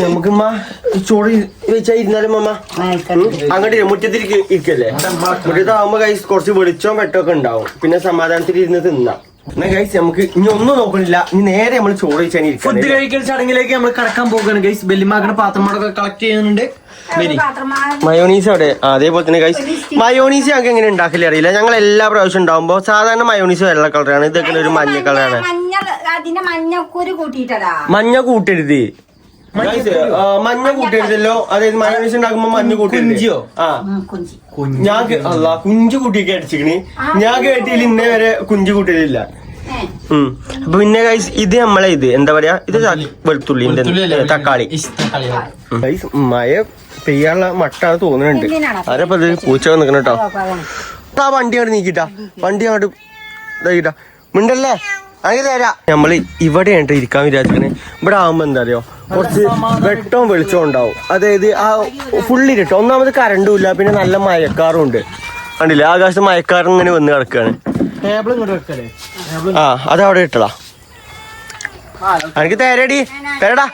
നമുക്ക് ചോറ് വെച്ചാ ഇരുന്നാലും അമ്മ അങ്ങോട്ട് മുറ്റത്തിരിക്ക് ഇരിക്കല്ലേ. മുറ്റത്താവുമ്പോ ഗൈസ് കുറച്ച് വെളിച്ചവും വെട്ടമൊക്കെ ഉണ്ടാവും. പിന്നെ സമാധാനത്തിൽ ഇരുന്ന് തിന്നാം. എന്നാ ഗൈസ് നമുക്ക് ഇനി ഒന്നും നോക്കണില്ല, ഇനി നേരെ നമ്മൾ ചോറ് വെച്ചാൽ ഫുഡ് കഴിക്കൽ ചടങ്ങിലേക്ക് നമ്മൾ കടക്കാൻ പോകുകയാണ് ഗൈസ്. ബെല്ലിമാക്കുന്ന പാത്രങ്ങളൊക്കെ കളക്ട് ചെയ്യുന്നുണ്ട്. മയോണീസ് അവിടെ അതേപോലെ തന്നെ ഗൈസ് മയോണീസ് ഞങ്ങൾക്ക് എങ്ങനെ ഉണ്ടാക്കലേ അറിയില്ല. ഞങ്ങൾ എല്ലാ പ്രാവശ്യം ഉണ്ടാവുമ്പോ സാധാരണ മയോണീസ് വെള്ള കളറാണ്, ഇതൊക്കെ ഒരു മഞ്ഞ കളറാണ്. മഞ്ഞ കൂട്ടരുത് മഞ്ഞ കൂട്ടരുതല്ലോ. അതായത് മയോണീസ് ഉണ്ടാക്കുമ്പോ മഞ്ഞ കൂട്ടരുത്. ഞാൻ കുഞ്ചു കൂട്ടിയൊക്കെ അടിച്ചിക്കണ്. ഞാൻ കേട്ടില്ല ഇന്നേ വരെ കുഞ്ചു കൂട്ടലില്ല. അപ്പൊ പിന്നെ ഗൈസ് ഇത് നമ്മളെ ഇത് എന്താ പറയാ, ഇത് വെളുത്തുള്ളിന്റെ തക്കാളി. ഗൈസ് മഴ പെയ്യാനുള്ള മട്ടാണ് തോന്നുന്നുണ്ട്. ആരപ്പോ ഇത് പൂച്ച നിക്കണ കേട്ടോ. ആ വണ്ടി അങ്ങോട്ട് നീക്കിട്ടാ, വണ്ടി അങ്ങോട്ട് ഇതാക്കിട്ടാ. മിണ്ടല്ലേ അങ്ങനെ തരാം. നമ്മള് ഇവിടെയായിട്ട് ഇരിക്കാൻ വിചാരിക്കണേ. ഇവിടെ ആവുമ്പോ എന്താ അറിയോ, കുറച്ച് വെട്ടവും വെളിച്ചവും ഉണ്ടാവും. അതായത് ആ ഫുള്ളിരിട്ടോ. ഒന്നാമത് കറണ്ടും ഇല്ല, പിന്നെ നല്ല മയക്കാറും ഉണ്ട്. കണ്ടില്ലേ, ആകാശത്ത് മയക്കാറും ഇങ്ങനെ വന്ന് കിടക്കാണ്. ആ അതവിടെ ഇട്ടടാ. എനിക്ക് തരടി തരടാ.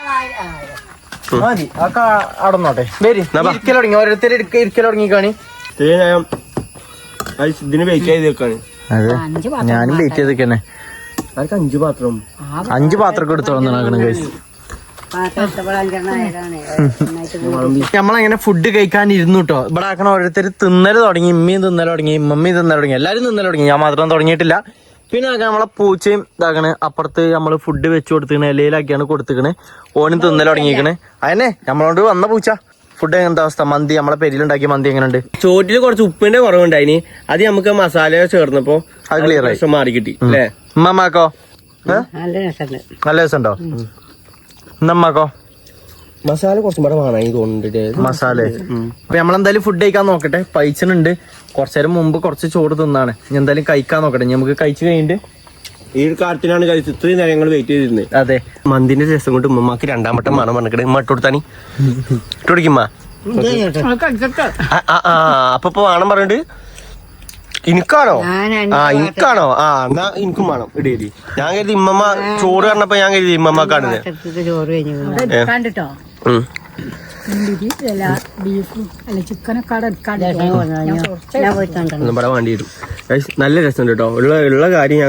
അടന്നോട്ടെ ഇരിക്കൽ തുടങ്ങി, ഓരോരുത്തർ ഇരിക്കൽ തുടങ്ങിക്കാണ്. ഇതിന് വെയിറ്റ് ചെയ്ത് വെക്കാണ്. അതെ, ഞാനും വെയിറ്റ് ചെയ്തൊക്കെ. അവർക്ക് 5 പാത്രം 5 പാത്രമൊക്കെ എടുത്തോളന്നാണ് ഗൈസ്. നമ്മളങ്ങനെ ഫുഡ് കഴിക്കാൻ ഇരുന്നു കേട്ടോ. ഇവിടെ ആക്കണ ഓരോരുത്തർ തിന്നല് തുടങ്ങി. ഇമ്മയും തിന്നല് തുടങ്ങി, മമ്മയും തിന്നല് തുടങ്ങി, എല്ലാരും തിന്നല് തുടങ്ങി. ഞാൻ മാത്രം തുടങ്ങിയിട്ടില്ല. പിന്നെ നമ്മളെ പൂച്ചയും ഇതാക്കണ് അപ്പുറത്ത് നമ്മള് ഫുഡ് വെച്ച് കൊടുത്തിക്കണേ, ഇലയിലാക്കിയാണ് കൊടുത്തിക്കണേ. ഓനും തിന്നല് തുടങ്ങിയിരിക്കണേ. അതന്നെ നമ്മളോട് വന്ന പൂച്ച. ഫുഡ് എങ്ങനത്തെ അവസ്ഥ? മന്തി, നമ്മളെ പെരിയിലുണ്ടാക്കിയ മന്തി എങ്ങനെയുണ്ട്? ചോറ്റില് കുറച്ച് ഉപ്പിന്റെ കുറവുണ്ടായിനി. അത് നമുക്ക് മസാല ചേർന്നപ്പോ അത് ക്ലിയർ ആയി, മാറി കിട്ടി അല്ലേ? ഉമ്മമാക്കോ നല്ല രസമുണ്ട്. നല്ല രസമുണ്ടോ? ഇന്നമ്മാക്കോ മസാല കുറച്ചും കൂടെ വേണമെങ്കിൽ തോന്നുന്നുണ്ട്. മസാല അപ്പൊ നമ്മളെന്തായാലും ഫുഡ് കഴിക്കാൻ നോക്കട്ടെ. പൈസനുണ്ട്. കുറച്ചേരം മുമ്പ് കുറച്ച് ചോറ് തിന്നാണ്. ഞാൻ എന്തായാലും കഴിക്കാൻ നോക്കട്ടെ. നമുക്ക് കഴിച്ചു കഴിഞ്ഞിട്ട് ഈ ഒരു കാര്യത്തിനാണ് കഴിച്ചത്. ഇത്രയും നേരം ഞങ്ങൾ വെയിറ്റ് ചെയ്തിരുന്നത്. അതെ, മന്തിന്റെ രസം കൊണ്ട് ഉമ്മമാക്ക് 2ാം വട്ടം മണം പറഞ്ഞിട്ട് ഉമ്മ ഇട്ട് കൊടുത്താനി ഇട്ട് കൊടുക്കുമ്മ. അപ്പൊ വേണം പറഞ്ഞിട്ട് എനിക്കാണോ? എനിക്കാണോ? എന്നാ എനിക്കും വേണം ഇടേരി. ഞാൻ കരുതി ഇമ്മമ്മ ചോറ് പറഞ്ഞപ്പോ ഞാൻ കരുതി ഇമ്മമ്മക്കാണ് ചോറ് കഴിഞ്ഞു. വേണ്ടി വരും. നല്ല രസമുണ്ട് കേട്ടോ. ഉള്ള കാര്യം ഞാൻ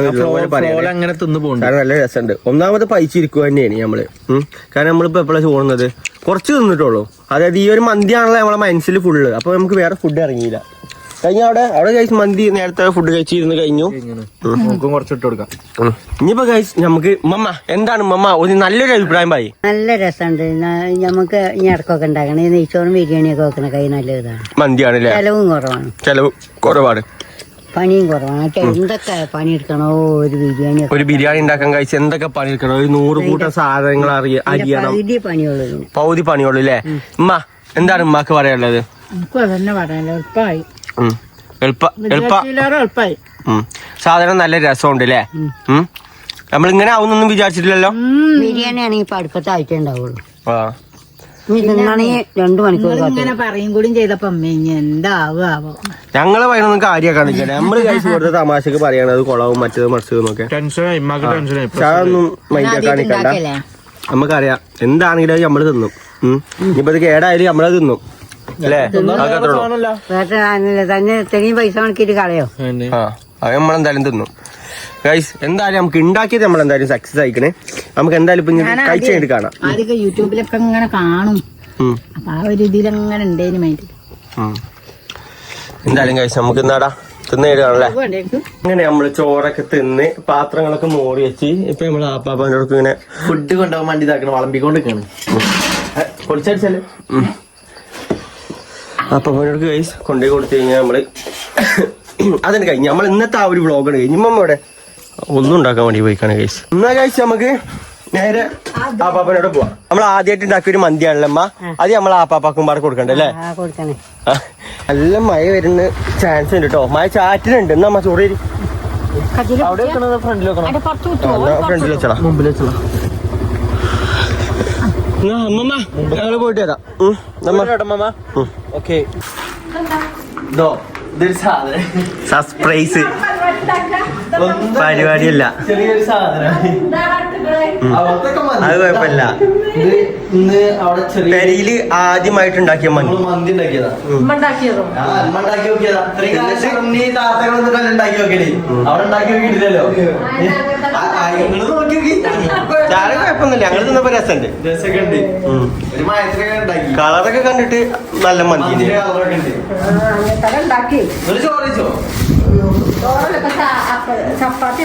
അങ്ങനെ തിന്നു പോകുന്നുണ്ട്. കാരണം നല്ല രസമുണ്ട്. ഒന്നാമത് പൈച്ചിരിക്കുക തന്നെയാണ് നമ്മള്. കാരണം നമ്മളിപ്പോ എപ്പോഴാണ് ചോറുന്നത് കുറച്ച് തിന്നിട്ടുള്ളൂ. അതായത് ഈ ഒരു മന്തിയാണല്ലോ നമ്മളെ മനസ്സിൽ ഫുള്ള്. അപ്പൊ നമുക്ക് വേറെ ഫുഡ് ഇറങ്ങിയില്ല. കഴിഞ്ഞ അവിടെ കഴിച്ച് മന്തി നേരത്തെ ഫുഡ് കഴിച്ചിരുന്ന് കഴിഞ്ഞു. കുറച്ചിട്ട് കൊടുക്കാം. ഇനിയിപ്പോ കഴിച്ച് നമുക്ക് മമ്മ എന്താണ് മമ്മ ഒരു നല്ലൊരു അഭിപ്രായം പായി? നല്ല രസമുണ്ട്. നമുക്ക് ഇനി ഇടക്കൊക്കെ ഉണ്ടാക്കണേ. നെയ്ച്ചോറും ബിരിയാണിയൊക്കെ വെക്കണ കൈ നല്ല ഇതാണ്. മന്തിയാണല്ലേ? ചെലവും കുറവാണ്. ചെലവ് കുറവാണ്, പണിയും കുറവാണ്. എന്തൊക്കെ പണിയെടുക്കണോ ഒരു ബിരിയാണി ഉണ്ടാക്കാൻ കഴിച്ച് എന്തൊക്കെ പണിയെടുക്കണോ? ഒരു 100 കൂട്ടം സാധനങ്ങൾ അരിയണം. പകുതി പണിയുള്ളൂ. പകുതി പണിയുള്ളൂ അല്ലേ? ഉമ്മ എന്താണ് ഉമ്മാക്ക് പറയാനുള്ളത്? എളുപ്പമായി. സാധനം നല്ല രസമുണ്ട് അല്ലേ? നമ്മളിങ്ങനെ ആവുന്നൊന്നും വിചാരിച്ചിട്ടില്ലല്ലോ. ബിരിയാണി ആണെങ്കിൽ ഇപ്പൊ അടുപ്പത്തായിട്ടേ ഉണ്ടാവുള്ളൂ. ആ തിന്നാണെങ്കിൽ 2 മണിക്കൂർ ഇങ്ങനെ പറയും കൂടി ചെയ്തപ്പോ എന്താവോ ഞങ്ങളെ വയനൊന്നും കാര്യമാക്കാൻ നിൽക്കണേ. നമ്മള് കഴിച്ചു കൊടുത്ത തമാശക്ക് പറയണത് കുളവും മറ്റേത് മറിച്ചതെന്നൊക്കെ. അതൊന്നും മൈൻഡാക്കാൻ നിൽക്കണ്ട. നമുക്കറിയാം എന്താണെങ്കിലും അത് നമ്മള് തിന്നും. ഇനിയിപ്പോ ഇത് കേടായാലും നമ്മളത് തിന്നും അല്ലേ? തന്നെ ഇത്രയും പൈസ കണക്കിട്ട് കളയോ? അത് നമ്മളെന്തായാലും തിന്നും ഗൈസ്. എന്തായാലും നമുക്ക് ഉണ്ടാക്കിയത് നമ്മളെന്തായാലും സക്സസ് ആയിക്കണേ. നമുക്ക് എന്തായാലും ഇപ്പൊ കഴിച്ചു കഴിഞ്ഞിട്ട് കാണാം. ആദ്യമൊക്കെ യൂട്യൂബിലൊക്കെ ഇങ്ങനെ കാണും. അപ്പൊ ആ ഒരു രീതിയിൽ അങ്ങനെ ഉണ്ടേന് മൈൻഡ്. എന്തായാലും ഗൈസ് നമുക്ക് എന്നാടാ തിന്നേടാണല്ലേ. അങ്ങനെ നമ്മള് ചോറൊക്കെ തിന്ന് പാത്രങ്ങളൊക്കെ മോറി വെച്ച് ഇപ്പൊ നമ്മള് ആപ്പാപ്പാൻ്റെ അടുത്ത് ഇങ്ങനെ ഫുഡ് കൊണ്ടുപോകാൻ വേണ്ടി ഇതാക്കണം, വിളമ്പിക്കൊണ്ടിരിക്കാണ്. പൊളിച്ചടിച്ചല്ലേ ആപ്പാപ്പാൻ്റെ ഗൈസ് കൊണ്ടുപോയി കൊടുത്തു കഴിഞ്ഞാൽ നമ്മള് അതിന് കഴിഞ്ഞ് നമ്മൾ ഇന്നത്തെ ആ ഒരു വ്ളോഗാണ് കഴിഞ്ഞ് ഇവിടെ ഒന്നും ഉണ്ടാക്കാൻ വേണ്ടി പോയിക്കാണ് ഗൈസ്. എന്നാ ഗൈസ് നമുക്ക് നേരെ ആപ്പാപ്പനോട് പോവാം. നമ്മൾ ആദ്യമായിട്ട് ഉണ്ടാക്കിയ ഒരു മന്തിയാണല്ലോ അമ്മ. അത് നമ്മൾ ആപ്പാപ്പാക്കുമ്പാടെ കൊടുക്കണ്ടേ അല്ലേ? നല്ല മഴ വരുന്ന ചാൻസ് ഉണ്ട് കേട്ടോ. മഴ ചാറ്റിനുണ്ട്. എന്നാ അമ്മ ചോറ് അവിടെ ഫ്രണ്ടിൽ വെക്കണം. ഫ്രണ്ടിൽ വെച്ചടാ, മുമ്പിൽ വെച്ചടാ. അമ്മമ്മ ഞങ്ങള് പോയിട്ട് വരാം. ഓക്കെ സർപ്രൈസ് പരിപാടിയല്ല, ചെറിയൊരു സാധനം. അത് കുഴപ്പമില്ല. പെരിയില് ആദ്യമായിട്ട് ഉണ്ടാക്കിയ മന്തി ഉണ്ടാക്കിയതാ. ഉണ്ടാക്കി നോക്കിയതാ. ഉണ്ടാക്കി നോക്കിയേ. അവിടെ ഉണ്ടാക്കി നോക്കിയിട്ടില്ലല്ലോ. ചാരം കുഴപ്പമൊന്നുമില്ല. ഞങ്ങൾ തിന്നപ്പോ രസമുണ്ട്. രസമൊക്കെ ഉണ്ട്. ഒരു മയത്തിലൊക്കെ ഉണ്ടാക്കി. കളറൊക്കെ കണ്ടിട്ട് നല്ല മന്തി. ചോറിച്ചോ ചപ്പാത്തി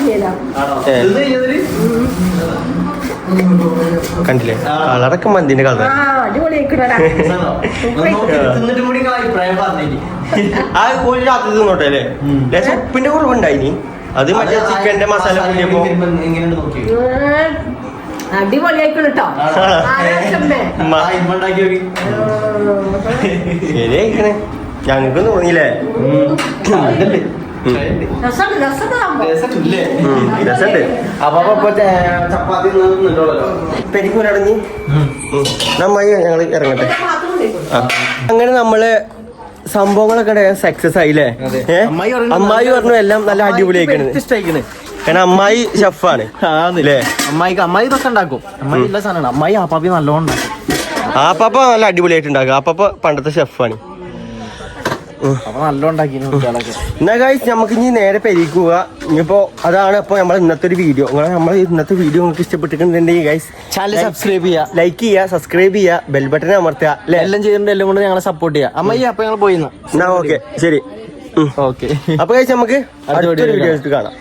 കണ്ടില്ലേ കളറൊക്കെ മന്തിന്റെ കളർ. ആ ഒരു രാത്രി തിന്നോട്ടെ അല്ലേ? ലേശം ഉപ്പിന്റെ കുറവുണ്ടായിനി. അത് മറ്റേ ചിക്കന്റെ മസാല കൂടിയപ്പോ അടിപൊളിയായിക്കോട്ടോ. ശരിയായിക്കണേ. ഞങ്ങൾക്കും തോന്നിയില്ലേ? രസമുണ്ട് രസമില്ലേ? രസമുണ്ട്. അപ്പൊ ചപ്പാത്തി പെരിക്കൂരടങ്ങി നന്നായി ഞങ്ങൾ ഇറങ്ങട്ടെ. അങ്ങനെ നമ്മള് സംഭവങ്ങളൊക്കെ സക്സസ് ആയില്ലേ? അമ്മായി പറഞ്ഞു എല്ലാം നല്ല അടിപൊളിയായിക്കണ്. കാരണം അമ്മായി ഷെഫാണ് അല്ലേ? അമ്മായി ഇതൊക്കെ ഉണ്ടാക്കും. അമ്മായി എല്ലാ സാധനമാണ്. അമ്മായി ആപ്പാപ്പി നല്ലോണം ഉണ്ടാക്കും. ആപ്പാപ്പ നല്ല അടിപൊളിയായിട്ട് ഉണ്ടാക്കും. ആപ്പാപ്പ പണ്ടത്തെ ഷെഫാണ്. അപ്പൊ നല്ലോണം ഉണ്ടാക്കി കുട്ടികളൊക്കെ. എന്നാ ഗൈസ് നമുക്ക് ഇനി നേരെ പെരിക്കുക. ഇനിയിപ്പോ അതാണ് ഇപ്പൊ നമ്മളെ ഇന്നത്തെ ഒരു വീഡിയോ. നമ്മളെ ഇന്നത്തെ വീഡിയോ നിങ്ങൾക്ക് ഇഷ്ടപ്പെട്ടിട്ടുണ്ടെങ്കിൽ ഗൈസ് ചാനൽ സബ്സ്ക്രൈബ് ചെയ്യുക, ലൈക്ക് ചെയ്യുക, സബ്സ്ക്രൈബ് ചെയ്യുക, ബെൽ ബട്ടൺ അമർത്തുക അല്ലെ? എല്ലാം ചെയ്യുന്നുണ്ട്. എല്ലാം കൊണ്ട് ഞങ്ങളെ സപ്പോർട്ട് ചെയ്യുക. അമ്മയ്യ അപ്പൊ ഞങ്ങൾ പോയിന്ന്. എന്നാ ഓക്കെ ശരി. ഓക്കെ അപ്പൊ ഗൈസ് നമുക്ക് അടുത്തൊരു വീഡിയോ കാണാം.